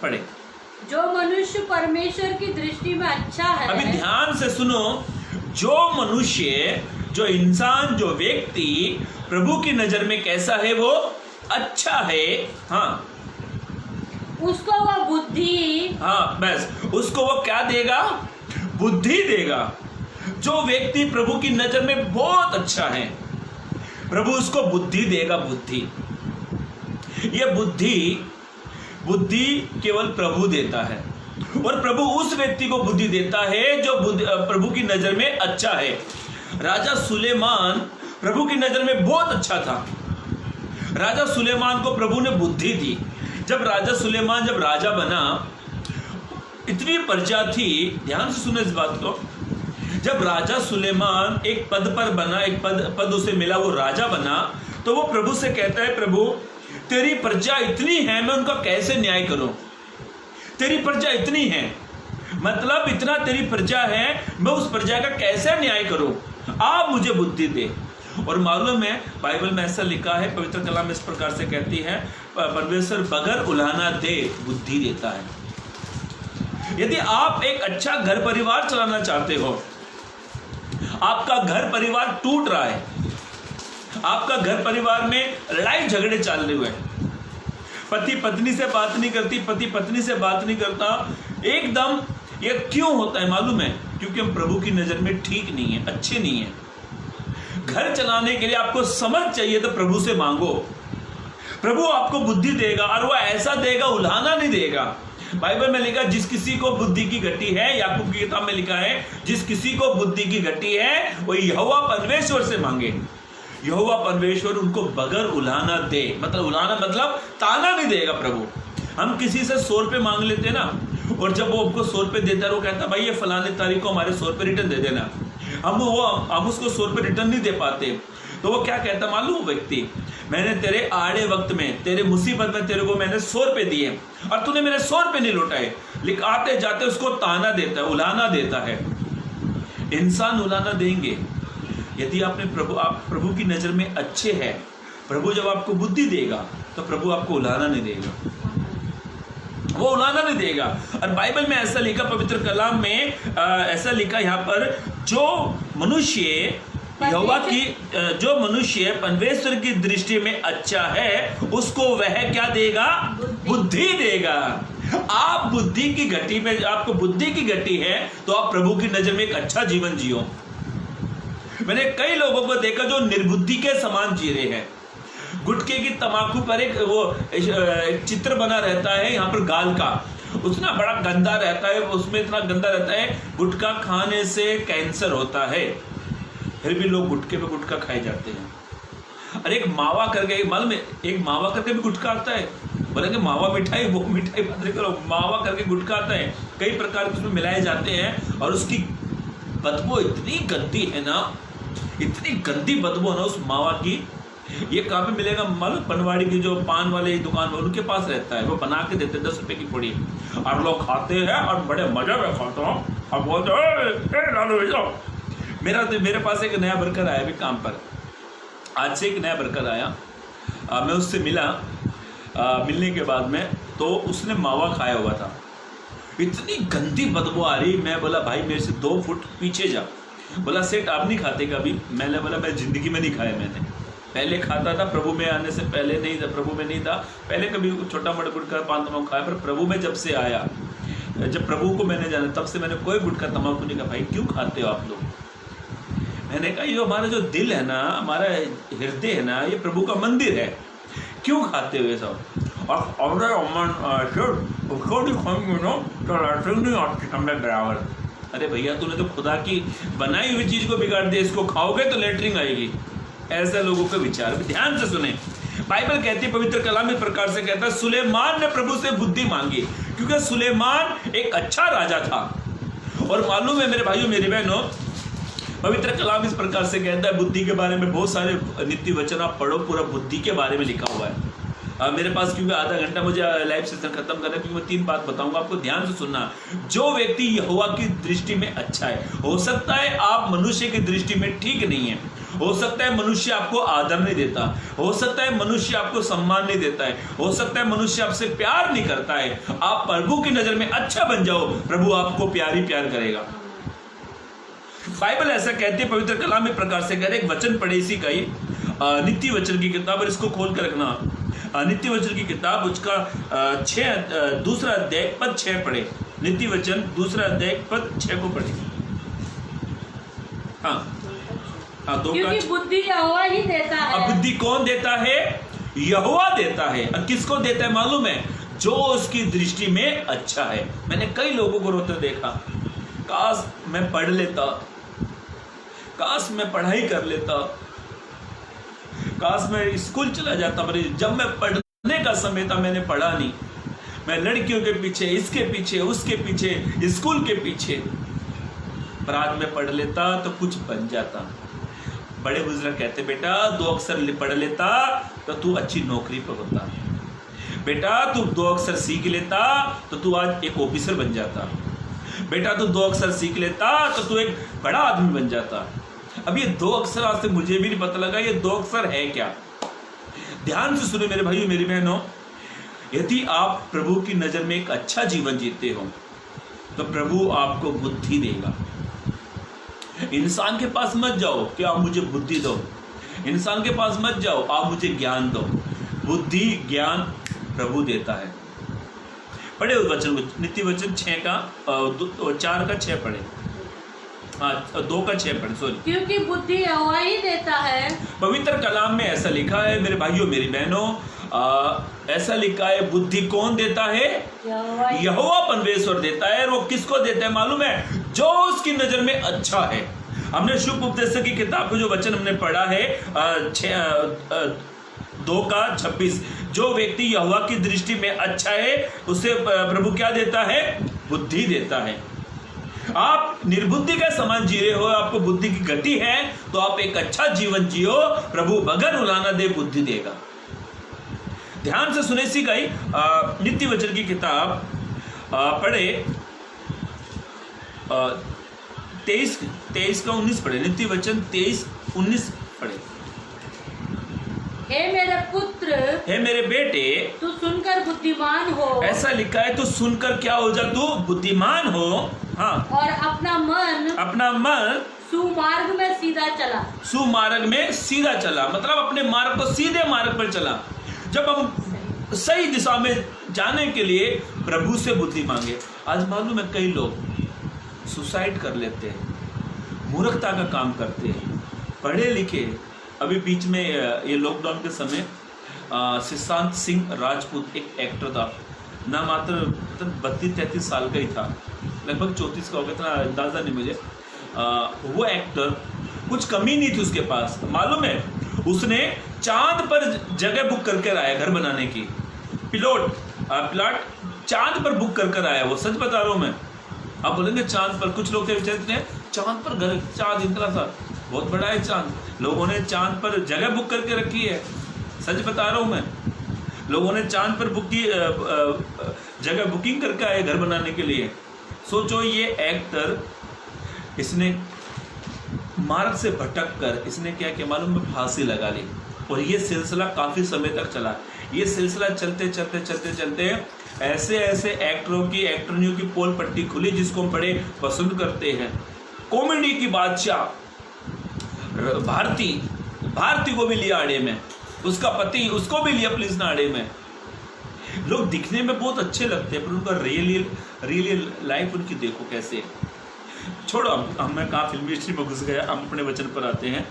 पढ़े। जो मनुष्य परमेश्वर की दृष्टि में अच्छा है, अभी ध्यान से सुनो। जो मनुष्य, जो इंसान, जो व्यक्ति प्रभु की नजर में कैसा है वो अच्छा है। हाँ, उसको वह बुद्धि, हाँ बस, उसको वो क्या देगा? बुद्धि देगा। जो व्यक्ति प्रभु की नजर में बहुत अच्छा है, प्रभु उसको बुद्धि देगा। बुद्धि, ये बुद्धि केवल प्रभु देता है, और प्रभु उस व्यक्ति को बुद्धि देता है जो प्रभु की नजर में अच्छा है। राजा सुलेमान प्रभु की नजर में बहुत अच्छा था। राजा सुलेमान को प्रभु ने बुद्धि दी। जब राजा सुलेमान जब राजा बना, इतनी प्रजा थी, ध्यान से सुने इस बात को। जब राजा सुलेमान एक पद पर बना, एक पद उसे मिला, वो राजा बना, तो वो प्रभु से कहता है, प्रभु तेरी प्रजा इतनी है, मैं उनका कैसे न्याय करूं? तेरी प्रजा इतनी है, मतलब इतना तेरी प्रजा है, मैं उस प्रजा का कैसे न्याय करूं? आप मुझे बुद्धि दे। और मालूम है बाइबल में ऐसा लिखा है, पवित्र कलाम इस प्रकार से कहती है, परमेश्वर बगैर उलाहना दे बुद्धि देता है। यदि आप एक अच्छा घर परिवार चलाना चाहते हो, आपका घर परिवार टूट रहा है, आपका घर परिवार में लड़ाई झगड़े चल रहे हुए, पति पत्नी से बात नहीं करती, पति पत्नी से बात नहीं करता, एकदम ये क्यों होता है मालूम है? क्योंकि हम प्रभु की नजर में ठीक नहीं है, अच्छे नहीं है। घर चलाने के लिए आपको समझ चाहिए तो प्रभु से मांगो। प्रभु आपको बुद्धि देगा और वो ऐसा देगा, उल्हाना नहीं देगा। बाइबल में लिखा जिस किसी को बुद्धि की घटी है, याकूब की किताब में लिखा है जिस किसी को बुद्धि की घटी है वो यहोवा परमेश्वर से मांगे। यहोवा परमेश्वर उनको बगैर उल्हाना दे, मतलब उल्हाना मतलब ताना नहीं देगा प्रभु। हम किसी से 100 रुपये मांग लेते हैं ना, और जब वो हमको 100 रुपये देता है वो कहता है भाई ये फलाने तारीख को हमारे 100 रुपये रिटर्न दे देना। हम उसको 100 रुपये रिटर्न नहीं दे पाते, तो वो क्या कहता मालूम व्यक्ति, मैंने तेरे आड़े वक्त में, तेरे मुसीबत में तेरे को मैंने 100 रुपये दिए और तूने मेरे 100 रुपये नहीं लौटाए। लेकिन आते जाते उसको ताना देता है, उल्हाना देता है। इंसान उल्हाना देंगे। यदि आप प्रभु की नजर में अच्छे हैं, प्रभु जब आपको बुद्धि देगा तो प्रभु आपको उल्हाना नहीं देगा, वो उल्हाना नहीं देगा। और बाइबल में ऐसा लिखा, पवित्र कलाम में ऐसा लिखा यहाँ पर, जो मनुष्य परमेश्वर की दृष्टि में अच्छा है उसको वह क्या देगा? बुद्धि देगा। आप बुद्धि की घटी में, आपको बुद्धि की घटी है तो आप प्रभु की नजर में एक अच्छा जीवन जियो। मैंने कई लोगों को देखा जो निर्बुद्धि के समान जी रहे हैं। गुटखे की तमाकू पर एक चित्र बना रहता है यहाँ पर गाल का, उसना बड़ा गंदा रहता है, उसमें इतना गंदा रहता है, गुटखा खाने से कैंसर होता है, फिर भी लोग गुटखे पे गुटखा खाए जाते हैं। और एक मावा करके, मालूम है एक मावा करके भी गुटखा आता है, बोलेंगे मावा मिठाई, वो मिठाई बंद करो, मावा करके गुटखा आता है, कई प्रकार के उसमें मिलाए जाते हैं और उसकी बदबू इतनी गंदी है ना, इतनी गंदी बदबू है ना उस मावा की। ये कहाँ पे मिलेगा मालूम? पनवाड़ी की जो पान वाले दुकान है उनके पास रहता है, वो बना के देते हैं 10 रुपए की पुड़ी, और लोग खाते हैं और बड़े मजा में खाता हूँ और बोलते मेरे पास एक नया वर्कर आया अभी काम पर, आज से एक नया वर्कर आया, मैं उससे मिला, मिलने के बाद में तो उसने मावा खाया हुआ था, इतनी गंदी बदबू आ रही। मैं बोला भाई मेरे से 2 फुट पीछे जा। बोला सेठ आप नहीं खाते कभी? मैंने बोला मैं जिंदगी में नहीं खाया, मैंने पहले खाता था, प्रभु में आने से पहले नहीं था, प्रभु में नहीं था, पहले कभी छोटा मोटा गुटखा पान तमाकू खाया, पर प्रभु में जब से आया, जब प्रभु को मैंने जाना तब से मैंने कोई गुटखा तमाकू नहीं कहा। भाई क्यों खाते हो आप लोग? मैंने कहा ये हमारा जो दिल है ना, हमारा हृदय है ना, ये प्रभु का मंदिर है, क्यों खाते हो ये सब? अरे भैया तूने तो खुदा की बनाई हुई चीज को बिगाड़ दिया, इसको खाओगे तो लेटरिन आएगी। ऐसे लोगों के विचार भी ध्यान से सुने। बाइबल कहती है, पवित्र कलाम इस प्रकार से कहता है, सुलेमान ने प्रभु से बुद्धि मांगी, क्योंकि सुलेमान एक अच्छा राजा था। और मालूम है मेरे भाइयों मेरी बहनों, पवित्र कलाम इस प्रकार से कहता है, बुद्धि के बारे में बहुत सारे नीति वचन आप पढ़ो, पूरा बुद्धि के बारे में लिखा हुआ है। मेरे पास क्योंकि आधा घंटा मुझे लाइव सेशन खत्म करना है, क्योंकि मैं 3 बात बताऊंगा आपको, ध्यान से सुनना। जो व्यक्ति यहोवा की दृष्टि में अच्छा है, हो सकता है आप मनुष्य की दृष्टि में ठीक नहीं है, हो सकता है मनुष्य आपको आदर नहीं देता, हो सकता है मनुष्य आपको सम्मान नहीं देता है, हो सकता है मनुष्य आपसे प्यार नहीं करता है, आप प्रभु की नजर में अच्छा बन जाओ, प्रभु आपको प्यार ही प्यार करेगा। बाइबल ऐसा कहती है, पवित्र कलाम में प्रकार से कहते, एक वचन पढ़े इसी का ही, नीति वचन की किताब, और इसको खोल कर रखना, नीति वचन की किताब, उसका 2 अध्याय पद 6 पढ़े, नीति वचन 2 अध्याय पद 6 को पढ़े। हाँ 2 क्योंकि बुद्धि यहोवा ही देता है। अब बुद्धि कौन देता है? यहोवा देता है। और किसको देता है मालूम है? जो उसकी दृष्टि में अच्छा है। मैंने कई लोगों को रोते देखा, काश मैं पढ़ लेता, काश मैं पढ़ाई कर लेता, काश मैं स्कूल चला जाता, पर जब मैं पढ़ने का समय था मैंने पढ़ा नहीं, मैं लड़कियों के पीछे, इसके पीछे, उसके पीछे, स्कूल के पीछे, पर आज मैं पढ़ लेता तो कुछ बन जाता। बड़े बुजुर्ग कहते, बेटा 2 अक्षर पढ़ लेता तो तू अच्छी नौकरी पर होता, बेटा तू 2 अक्षर सीख लेता तो तू आज एक ऑफिसर बन जाता, बेटा तू 2 अक्षर सीख लेता तो तू एक बड़ा आदमी बन जाता। अब ये 2 अक्षर आज से मुझे भी नहीं पता लगा ये 2 अक्षर है क्या। ध्यान से सुने मेरे भाइयों मेरी बहनों, यदि आप प्रभु की नजर में एक अच्छा जीवन जीते हो तो प्रभु आपको बुद्धि देगा। इंसान के पास मत जाओ कि आप मुझे बुद्धि दो, इंसान के पास मत जाओ आप मुझे ज्ञान दो। बुद्धि ज्ञान प्रभु देता है। पढ़े उस वचन को, नीति वचन 4 का 6 पढ़े। हाँ 2:6 पढ़े, सॉरी। क्योंकि बुद्धि यहोवा ही देता है। पवित्र कलाम में ऐसा लिखा है मेरे भाइयों मेरी बहनों, ऐसा लिखा है बुद्धि कौन देता है? यहोवा परमेश्वर देता है। और वो किसको देता है मालूम है? जो उसकी नजर में अच्छा है। हमने शुभ उपदेशक की किताब को जो वचन हमने पढ़ा है 2:26, जो व्यक्ति यहोवा की दृष्टि में अच्छा है उसे प्रभु क्या देता है? बुद्धि देता है। आप निर्बुद्धि का समान जी रहे हो, आपको बुद्धि की गति है, तो आप एक अच्छा जीवन जियो, प्रभु बगैर उलाना दे बुद्धि देगा। ध्यान से सुने सी गई नित्य वचन की किताब पढ़े 23:19 पढ़े। नित्य वचन 23:19 पढ़े। हे मेरे पुत्र, हे मेरे बेटे, तू सुनकर बुद्धिमान हो। ऐसा लिखा है, तू सुनकर क्या हो जा? तू बुद्धिमान हो। हाँ, और अपना मन सुमार्ग में सीधा चला। सुमार्ग में सीधा चला मतलब अपने मार्ग को सीधे मार्ग पर चला। जब हम सही दिशा में जाने के लिए प्रभु से बुद्धि मांगे। आज मालूम है कई लोग सुसाइड कर लेते हैं, मूर्खता का काम करते हैं, पढ़े लिखे। अभी बीच में ये लॉकडाउन के समय सुशांत सिंह राजपूत एक एक्टर था, ना मात्र 32-33 साल का ही था, लगभग 34 का होगा, इतना अंदाजा नहीं मुझे। वो एक्टर कुछ कमी नहीं थी उसके पास, मालूम है उसने चांद पर जगह बुक करके आया घर बनाने की, प्लॉट चांद पर बुक कर आया। वो सच बता रहा हूँ मैं। आप बोलेंगे चांद पर, कुछ लोग विचारते हैं चांद पर घर, चांद इतना सा बहुत बड़ा है चांद, लोगों ने चांद पर जगह बुक करके रखी है। सच बता रहा हूँ मैं, लोगों ने चांद पर जगह बुकिंग करके आए घर बनाने के लिए। सोचो ये एक्टर, इसने मार्ग से भटक कर इसने क्या किया मालूम है? फांसी लगा ली। और ये सिलसिला काफी समय तक चला। ये सिलसिला चलते ऐसे एक्टरों की पोल पट्टी खुली जिसको हम बड़े पसंद करते हैं। कॉमेडी की बादशाह भारती को भी लिया आड़े में, उसका पति उसको भी लिया पुलिस ने आड़े में। लोग दिखने में बहुत अच्छे लगते हैं पर उनका रियल लाइफ उनकी देखो कैसे। छोड़ो, मैं कहा फिल्म हिस्ट्री में घुस गया, हम अपने वचन पर आते हैं।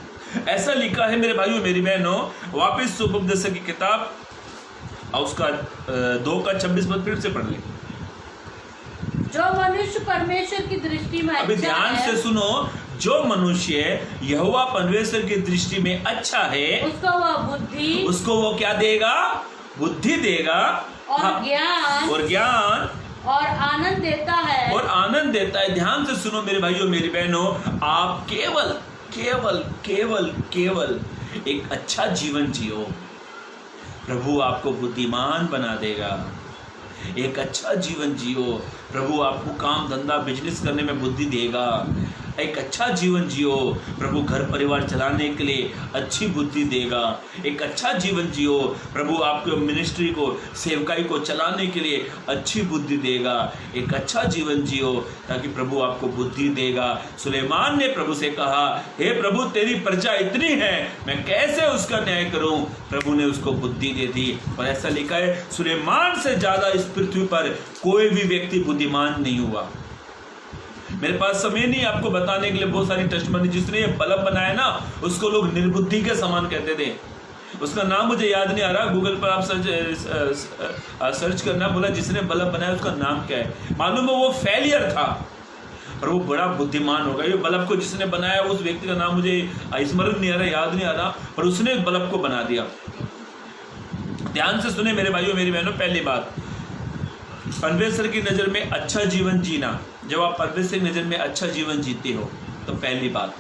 ऐसा लिखा है मेरे भाइयों मेरी बहनों, वापिस शुभ उपदेशक की किताब और उसका 2:26 फिर से पढ़ ले। जो मनुष्य परमेश्वर की दृष्टि में अभी अच्छा ध्यान है, से सुनो, जो मनुष्य यहोवा परमेश्वर की दृष्टि में अच्छा है उसको वो क्या देगा? बुद्धि देगा और ज्ञान और आनंद देता है। ध्यान से सुनो मेरे भाइयों मेरी बहनों, आप केवल एक अच्छा जीवन जियो, प्रभु आपको बुद्धिमान बना देगा। एक अच्छा जीवन जियो, प्रभु आपको काम धंधा बिजनेस करने में बुद्धि देगा। एक अच्छा जीवन जियो, प्रभु घर परिवार चलाने के लिए अच्छी बुद्धि देगा। एक अच्छा जीवन जियो, प्रभु आपको मिनिस्ट्री को, सेवकाई को चलाने के लिए अच्छी बुद्धि देगा। एक अच्छा जीवन जियो ताकि प्रभु आपको बुद्धि देगा। सुलेमान ने प्रभु से कहा, हे प्रभु तेरी प्रजा इतनी है, मैं कैसे उसका न्याय करूं? प्रभु ने उसको बुद्धि दे दी। और ऐसा लिखा है, सुलेमान से ज्यादा इस पृथ्वी पर कोई भी व्यक्ति बुद्धिमान नहीं हुआ। मेरे पास समय नहीं आपको बताने के लिए बहुत सारी टेस्टमनी। जिसने ये बल्ब बनाया ना, उसको लोग निर्बुद्धि के समान कहते थे। उसका नाम मुझे याद नहीं आ रहा, गूगल पर आप सर्च करना। बोला जिसने बल्ब बनाया उसका नाम क्या है? मालूम है वो फेलियर था पर वो बड़ा बुद्धिमान होगा। ये बल्ब को जिसने बनाया उस व्यक्ति का नाम मुझे स्मरण नहीं आ रहा, याद नहीं आ रहा, पर उसने बल्ब को बना दिया। ध्यान से सुने मेरे भाइयों मेरी बहनों, पहली बात, परमेश्वर की नज़र में अच्छा जीवन जीना। जब आप परमेश्वर की नज़र में अच्छा जीवन जीते हो तो पहली बात,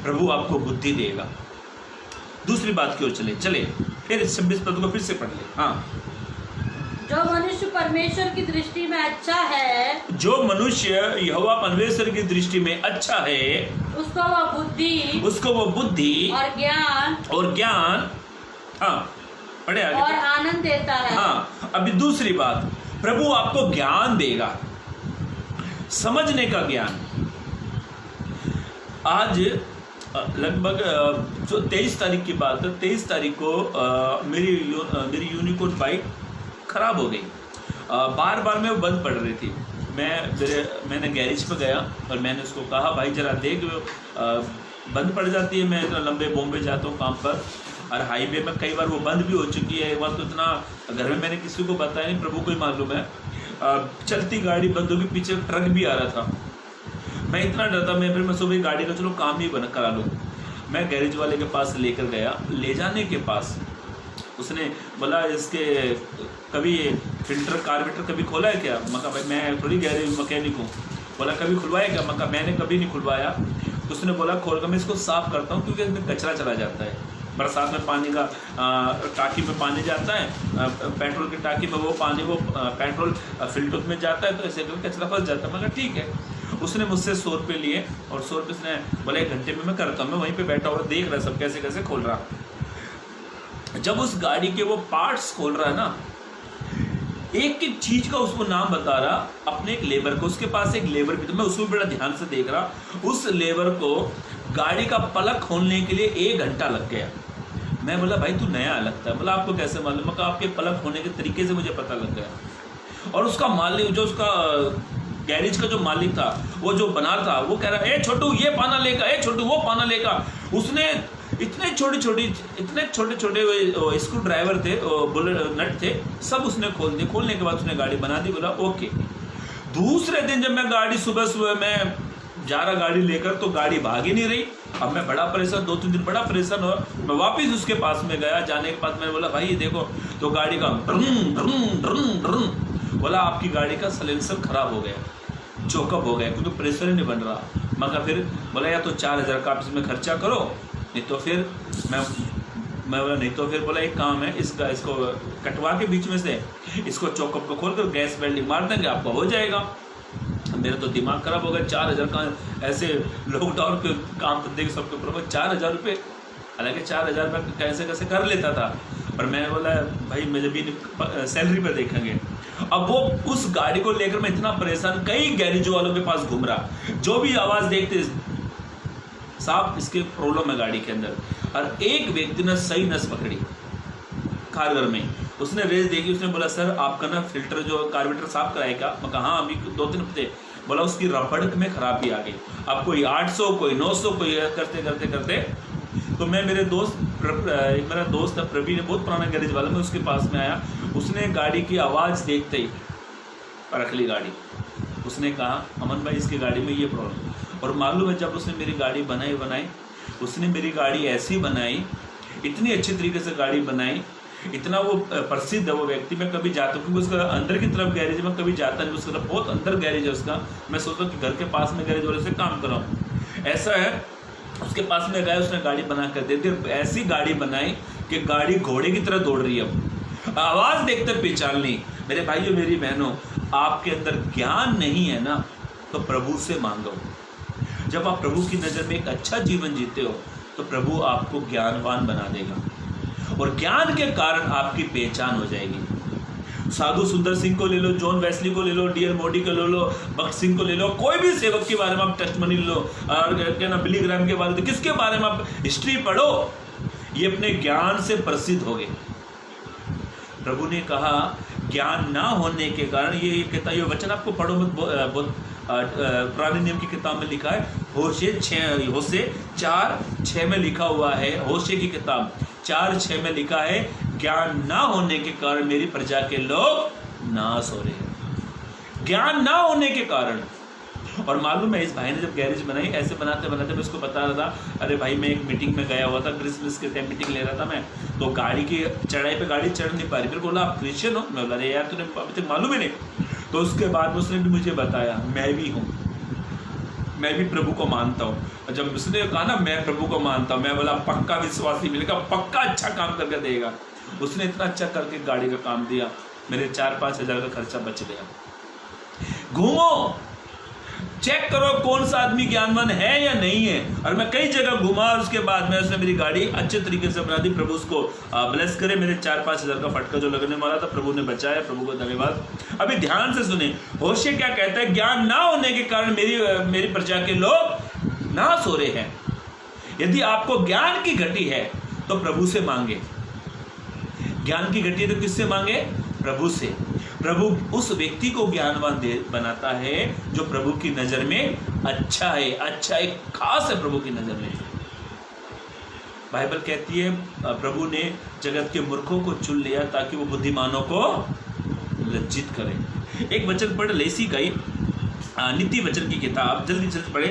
प्रभु आपको बुद्धि देगा। दूसरी बात की ओर चले फिर 26 पद को फिर से पढ़ ले। हाँ, जो मनुष्य परमेश्वर की दृष्टि में अच्छा है, जो मनुष्य यहोवा परमेश्वर की दृष्टि में अच्छा है, उसको वो बुद्धि और ज्ञान हाँ पढ़े आगे और आनंद देता है। हाँ, अभी दूसरी बात, प्रभु आपको ज्ञान देगा, समझने का ज्ञान। आज लगभग 23 तारीख की बात है, 23 तारीख को मेरी यूनिकॉर्न बाइक खराब हो गई। बार बार में वो बंद पड़ रही थी। मैंने गैरेज पे गया और मैंने उसको कहा भाई जरा देख बंद पड़ जाती है, मैं इतना लंबे बॉम्बे जाता हूँ काम पर और हाईवे में कई बार वो बंद भी हो चुकी है। एक बार तो इतना घर में मैंने किसी को बताया नहीं, प्रभु को ही मालूम है। चलती गाड़ी बंद होगी, पीछे ट्रक भी आ रहा था। मैं इतना डरता, मैं सुबह गाड़ी का चलो काम ही बना करा लूँ। मैं गैरेज वाले के पास लेकर गया, ले जाने के पास उसने बोला इसके कभी फिल्टर कार्बोरेटर कभी खोला है क्या? मैं कहा भाई मैं थोड़ी गैरेज मैकेनिक हूँ। बोला कभी खुलवाया क्या? मैं कहा मैंने कभी नहीं खुलवाया। तो उसने बोला खोल कर मैं इसको साफ़ करता हूँ क्योंकि इसमें कचरा चला जाता है। बरसात में पानी का टाँकी में पानी जाता है, पेट्रोल की टाँकी में वो पानी वो पेट्रोल फिल्टर में जाता है, तो ऐसे करके कचरा फंस जाता है। मैं कहा ठीक है। उसने मुझसे 100 रुपये लिए और 100 रुपये उसने बोला 1 घंटे में मैं करता हूँ। मैं वहीं पे बैठा हुआ देख रहा सब कैसे कैसे खोल रहा। जब उस गाड़ी के वो पार्ट्स खोल रहा है ना, एक एक चीज का उसको नाम बता रहा अपने एक लेबर को। उसके पास एक लेबर भी, तो मैं उसको बड़ा ध्यान से देख रहा। उस लेबर को गाड़ी का पलक खोलने के लिए 1 घंटा लग गया। मैं बोला भाई तू नया लगता है। बोला आपको कैसे मालूम? मैं आपके पलक होने के तरीके से मुझे पता लग गया। और उसका मालिक जो उसका गैरेज का जो मालिक था, वो जो बना था, वो कह रहा है ए छोटू ये पाना लेगा, ए छोटू वो पाना लेगा। उसने इतने छोटे छोटे स्क्रू ड्राइवर थे, बुलेट नट थे, सब उसने खोल दिए। खोलने के बाद उसने गाड़ी बना दी। बोला ओके। दूसरे दिन जब मैं गाड़ी सुबह मैं जा रहा गाड़ी लेकर, तो गाड़ी भाग ही नहीं रही। अब मैं बड़ा परेशान, 2-3 दिन बड़ा परेशान हुआ। मैं वापस उसके पास में गया। जाने के बाद मैंने बोला भाई ये देखो, तो गाड़ी का बोला आपकी गाड़ी का साइलेंसर खराब हो गया, चोकअप हो गया, क्योंकि प्रेशर ही नहीं बन रहा। मगर फिर बोला या तो 4000 का आप इसमें खर्चा करो, नहीं तो फिर मैं बोला नहीं तो फिर बोला एक काम है, इसको कटवा के बीच में से इसको चोकअप को खोल कर गैस वेल्डिंग मार देंगे, आपका हो जाएगा। मेरा तो दिमाग खराब हो गया। 4000 का ऐसे लॉकडाउन के काम धंधे के सबके ऊपर 4000 रुपये, हालांकि 4000 में कैसे कैसे कर लेता था। पर मैंने बोला भाई मुझे भी सैलरी पर देखेंगे। अब वो उस गाड़ी को लेकर मैं इतना परेशान, कई गैरेज वालों के पास घूम रहा, जो भी आवाज़ देखते साहब इसके प्रॉब्लम है गाड़ी के अंदर। और एक व्यक्ति ने सही नस पकड़ी कारगर में, उसने रेस देखी। उसने बोला सर आपका ना फिल्टर जो कार्बोरेटर साफ कराएगा? मैं कहा हाँ अभी 2-3 हफ्ते। बोला उसकी रबड़ में खराबी आ गई। अब कोई 800 कोई 900 कोई करते करते करते तो मैं मेरा दोस्त प्रवीण, बहुत पुराना गैरेज वाला, मैं उसके पास में आया। उसने गाड़ी की आवाज़ देखते ही परख ली गाड़ी। उसने कहा अमन भाई इसकी गाड़ी में ये प्रॉब्लम। और मालूम है जब उसने मेरी गाड़ी बनाई उसने मेरी गाड़ी ऐसी बनाई, इतनी अच्छी तरीके से गाड़ी बनाई, इतना वो प्रसिद्ध है वो व्यक्ति। मैं कभी जाता हूँ क्योंकि उसका अंदर की तरफ गैरेज में कभी जाता नहीं, उसका बहुत अंदर गैरेज है उसका। मैं सोचता हूँ कि घर के पास में गैरेज वाले से काम कराऊँ। ऐसा है उसके पास में गया, उसने गाड़ी बना कर दे दी। ऐसी गाड़ी बनाई कि गाड़ी घोड़े की तरह दौड़ रही है। अब आवाज़ देखते पहचान ली। मेरे भाइयों मेरी बहनों, आपके अंदर ज्ञान नहीं है ना तो प्रभु से मांगो। जब आप प्रभु की नज़र में एक अच्छा जीवन जीते हो तो प्रभु आपको ज्ञानवान बना देगा और ज्ञान के कारण आपकी पहचान हो जाएगी। साधु सुंदर सिंह को ले लो, जॉन वेस्ली को ले लो, डी.एल. मोडी को ले लो, भक्त सिंह को ले लो, कोई भी सेवक के बारे में आप टेस्टमनी ले लो, और क्या ना बिली ग्राहम के बारे में, किसके बारे में आप हिस्ट्री पढ़ो, ये अपने ज्ञान से प्रसिद्ध हो गए। प्रभु ने कहा ज्ञान ना होने के कारण ये कहता, ये वचन आपको पढ़ो मत, बहुत पुराने नियम की किताब में लिखा है। होशे 4:6 में लिखा हुआ है, होशे की किताब 4:6 में लिखा है, ज्ञान ना होने के कारण मेरी प्रजा के लोग नाश हो रहे हैं। ज्ञान ना होने के कारण। और मालूम है इस भाई ने जब गैरेज बनाई, ऐसे बनाते बनाते मैं उसको बता रहा था, अरे भाई मैं एक मीटिंग में गया हुआ था, क्रिसमस के टाइम मीटिंग ले रहा था मैं, तो गाड़ी की चढ़ाई पे गाड़ी चढ़ नहीं पा रही। फिर बोला आप क्रिश्चियन हो? मैं बोला अरे यार तूने अभी तक मालूम ही नहीं। तो उसके बाद उसने भी मुझे बताया मैं भी हूँ, मैं भी प्रभु को मानता हूँ। और जब उसने कहा ना मैं प्रभु को मानता हूँ, मैं बोला पक्का विश्वासी मिलेगा, पक्का अच्छा काम करके देगा। उसने इतना अच्छा करके गाड़ी का काम दिया, मेरे 4-5 हज़ार का खर्चा बच गया। घूमो, चेक करो कौन सा आदमी ज्ञानवान है या नहीं है। और मैं कई जगह घुमा, उसके बाद में उसने मेरी गाड़ी अच्छे तरीके से बना दी। प्रभु उसको ब्लेस करे। मेरे 4-5 हज़ार का फटका जो लगने वाला था प्रभु ने बचाया, प्रभु को धन्यवाद। अभी ध्यान से सुने, होशे क्या कहता है, ज्ञान ना होने के कारण मेरी प्रजा के लोग नाश हो रहे हैं। यदि आपको ज्ञान की घटी है तो प्रभु से मांगे। ज्ञान की घटी है तो किससे मांगे? प्रभु से। प्रभु उस व्यक्ति को ज्ञानवान बनाता है जो प्रभु की नजर में अच्छा है, अच्छा है, खास है प्रभु की नजर में। बाइबल कहती है प्रभु ने जगत के मूर्खों को चुन लिया ताकि वो बुद्धिमानों को लज्जित करे। एक वचन पढ़ लेसी गई नीति वचन की किताब, जल्दी जल्दी पढ़े,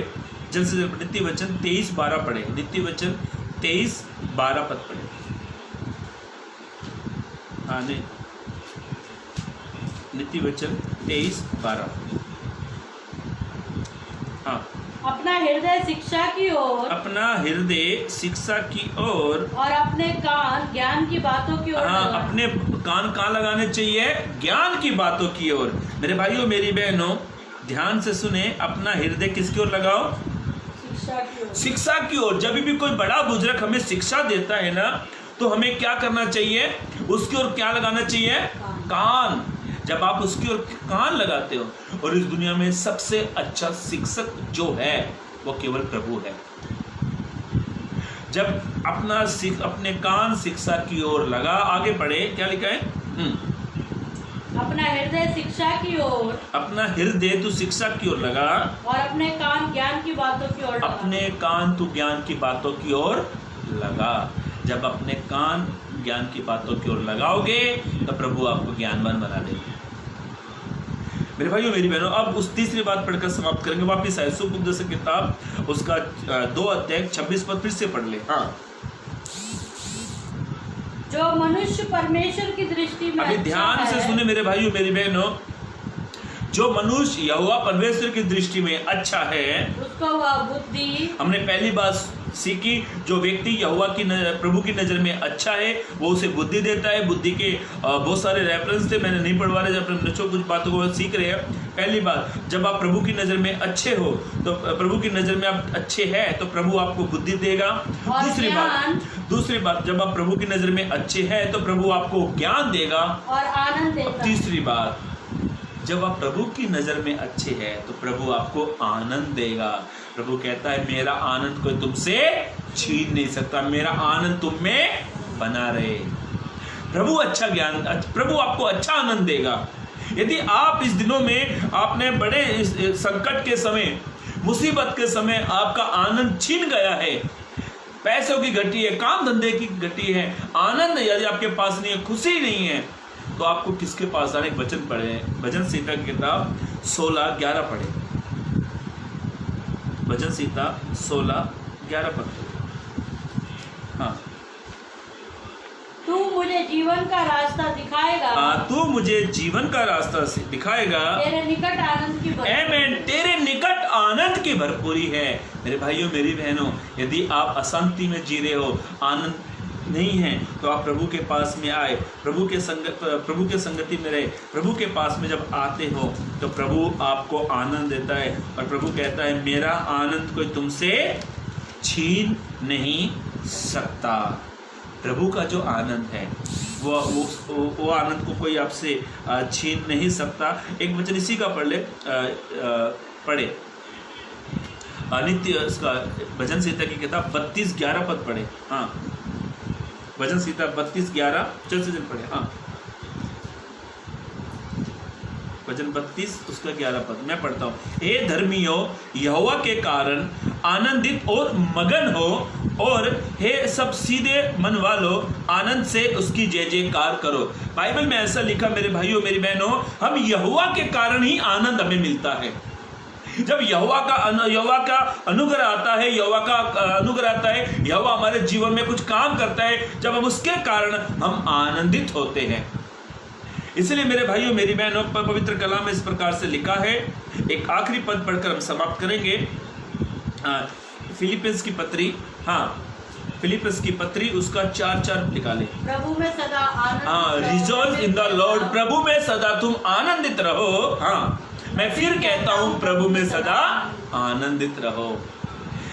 जल्द से जल्द। नीति वचन 23:12 पढ़े, नीति वचन 23:12 पद पढ़े। हाँ नहीं, नीति वचन 23:12। हाँ, अपना हृदय शिक्षा की ओर, अपना हृदय शिक्षा की ओर और अपने कान ज्ञान की बातों की ओर। हाँ, अपने कान कहाँ लगाने चाहिए? ज्ञान की बातों की ओर। मेरे भाइयों मेरी बहनों ध्यान से सुने, अपना हृदय किसकी ओर लगाओ? शिक्षा की ओर। शिक्षा की ओर। जब भी कोई बड़ा बुजुर्ग हमें शिक्षा देता है ना, तो हमें क्या करना चाहिए? उसकी ओर क्या लगाना चाहिए? कान। जब आप उसकी ओर कान लगाते हो, और इस दुनिया में सबसे अच्छा शिक्षक जो है वो केवल प्रभु है। जब अपने कान शिक्षा की ओर लगा, आगे बढ़े, क्या लिखा है? अपना हृदय शिक्षा की ओर, अपना हृदय तू शिक्षा की ओर लगा, और अपने कान ज्ञान की बातों की ओर लगा। अपने कान तू ज्ञान की बातों की ओर लगा। जब अपने कान ज्ञान की बातों की ओर लगाओगे तो प्रभु आपको ज्ञानवान बना देंगे। मेरे भाइयों मेरी बहनों, अब उस तीसरी बात पढ़कर समाप्त करेंगे। वापिस आए सुपदेश किताब, उसका 2 अध्याय 26 पद फिर से पढ़ ले। हाँ, जो मनुष्य परमेश्वर की दृष्टि में अभी अच्छा ध्यान है, से सुने मेरे भाइयों मेरी बहनों, जो मनुष्य यहोवा परमेश्वर की दृष्टि में अच्छा है, उसको वह बुद्धि, हमने पहली बात सीखी, जो व्यक्ति यहोवा की प्रभु की नजर में अच्छा है वो उसे बुद्धि देता है। बुद्धि के बहुत सारे रेफरेंस थे, मैंने नहीं पढ़वा रहे, जब बच्चों कुछ बातों को सीख रहे हैं। पहली बात, जब आप प्रभु की नजर में अच्छे हो, तो प्रभु की नजर में आप अच्छे हैं तो प्रभु आपको बुद्धि देगा। दूसरी बात, जब आप प्रभु की नजर में अच्छे हैं तो प्रभु आपको ज्ञान देगा और आनंद देगा। तीसरी बात, जब आप प्रभु की नजर में अच्छे हैं तो प्रभु आपको आनंद देगा। प्रभु कहता है मेरा आनंद कोई तुमसे छीन नहीं सकता, मेरा आनंद तुम में बना रहे। प्रभु आपको अच्छा आनंद देगा। यदि आप इस दिनों में आपने बड़े संकट के समय, मुसीबत के समय आपका आनंद छीन गया है, पैसों की घटी है, काम धंधे की घटी है, आनंद यदि आपके पास नहीं है, खुशी नहीं है, तो आपको किसके पास आने? वचन पढ़े, भजन संहिता की किताब 16:11 पढ़े, भजन संहिता 16:11 पढ़े। हाँ, तू मुझे जीवन का रास्ता दिखाएगा, तू मुझे जीवन का रास्ता दिखाएगा, तेरे निकट आनंद की भरपूरी। आमीन, तेरे निकट आनंद की भरपूरी है। मेरे भाइयों मेरी बहनों, यदि आप अशांति में जी रहे हो, आनंद नहीं है, तो आप प्रभु के पास में आए, प्रभु के संगति में रहे। प्रभु के पास में जब आते हो तो प्रभु आपको आनंद देता है, और प्रभु कहता है मेरा आनंद कोई तुमसे छीन नहीं सकता। प्रभु का जो आनंद है वो आनंद को कोई आपसे छीन नहीं सकता। एक वचन इसी का पढ़ ले, पढ़े नित्य, उसका भजन संहिता की किताब 32:11 पद पढ़े। हाँ, भजन संहिता 32:11 चल से पढ़े। हाँ, भजन 32 उसका 11 पद मैं पढ़ता हूँ। हे धर्मियों, यहोवा के कारण आनंदित और मगन हो, और हे सब सीधे मन वालों, आनंद से उसकी जय जयकार करो। बाइबल में ऐसा लिखा मेरे भाइयों मेरी बहनों, हम यहोवा के कारण ही आनंद हमें मिलता है। जब यहोवा का अनुग्रह आता है, यहोवा हमारे जीवन में कुछ काम करता है, जब हम उसके कारण हम आनंदित होते हैं। इसलिए मेरे भाइयों मेरी बहनों, पवित्र कलाम में इस प्रकार से लिखा है। एक आखिरी पद पढ़कर हम समाप्त करेंगे। फिलिपियंस की पत्री, फिलिपियंस की पत्री उसका 4:4 निकाले। प्रभु में सदा आनंद, रिजॉल्व इन द लॉर्ड, प्रभु में सदा तुम आनंदित रहो। हाँ, मैं फिर कहता हूं प्रभु में सदा आनंदित रहो।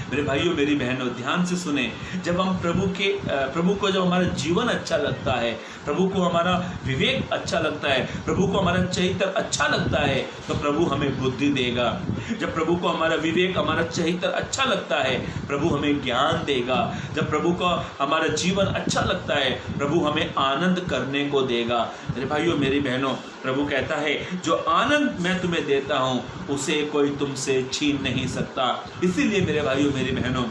मेरे भाइयों मेरी बहनों, ध्यान से सुने, जब हम प्रभु को जब हमारा जीवन अच्छा लगता है, प्रभु को हमारा विवेक अच्छा लगता है, प्रभु को हमारा चरित्र अच्छा लगता है, तो प्रभु हमें बुद्धि देगा। जब प्रभु को हमारा विवेक, हमारा चरित्र अच्छा लगता है, प्रभु हमें ज्ञान देगा। जब प्रभु को हमारा जीवन अच्छा लगता है, प्रभु हमें आनंद करने को देगा। मेरे भाइयों मेरी बहनों, प्रभु कहता है जो आनंद मैं तुम्हें देता हूँ उसे कोई तुमसे छीन नहीं सकता। इसीलिए मेरे भाइयों मेरी बहनों,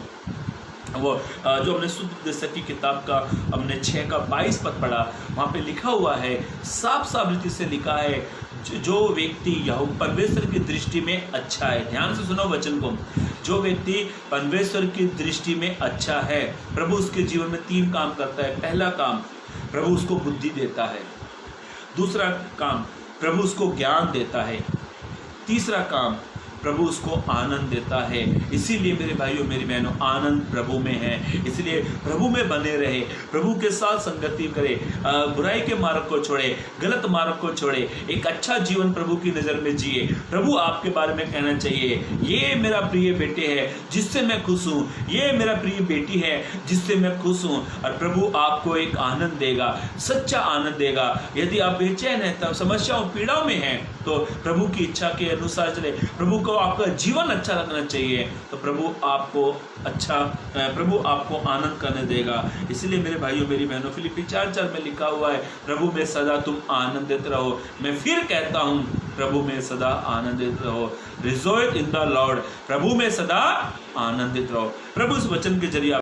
वो जो हमने शुद्ध उपदेशक की किताब का हमने 6 का 22 पद पढ़ा, वहाँ पे लिखा हुआ है, साफ साफ रीति से लिखा है, जो व्यक्ति परमेश्वर की दृष्टि में अच्छा है। ध्यान से सुनो वचन को। जो व्यक्ति परमेश्वर की दृष्टि में अच्छा है, प्रभु उसके जीवन में 3 काम करता है। पहला काम, प्रभु उसको बुद्धि देता है। दूसरा काम, प्रभु उसको ज्ञान देता है। तीसरा काम, प्रभु उसको आनंद देता है। इसीलिए मेरे भाइयों मेरी बहनों, आनंद प्रभु में है। इसलिए प्रभु में बने रहे, प्रभु के साथ संगति करे, बुराई के मार्ग को छोड़े, गलत मार्ग को छोड़े, एक अच्छा जीवन प्रभु की नज़र में जिए। प्रभु आपके बारे में कहना चाहिए, ये मेरा प्रिय बेटे है जिससे मैं खुश हूँ, ये मेरा प्रिय बेटी है जिससे मैं खुश हूँ। और प्रभु आपको एक आनंद देगा, सच्चा आनंद देगा। यदि आप बेचैन हैं, समस्याओं पीड़ाओं में हैं, तो प्रभु की इच्छा के अनुसार चले। प्रभु को आपका जीवन अच्छा लगना चाहिए, तो प्रभु आपको आनंद करने देगा। इसलिए मेरे भाइयों मेरी बहनों, फिलिप्पी 4:4 में लिखा हुआ है, प्रभु में सदा तुम आनंदित रहो। मैं फिर कहता हूँ, प्रभु में सदा आनंदित रहो। Rejoice in the lord. प्रभु में सदा आनंदित रहो। प्रभु इस वचन के जरिए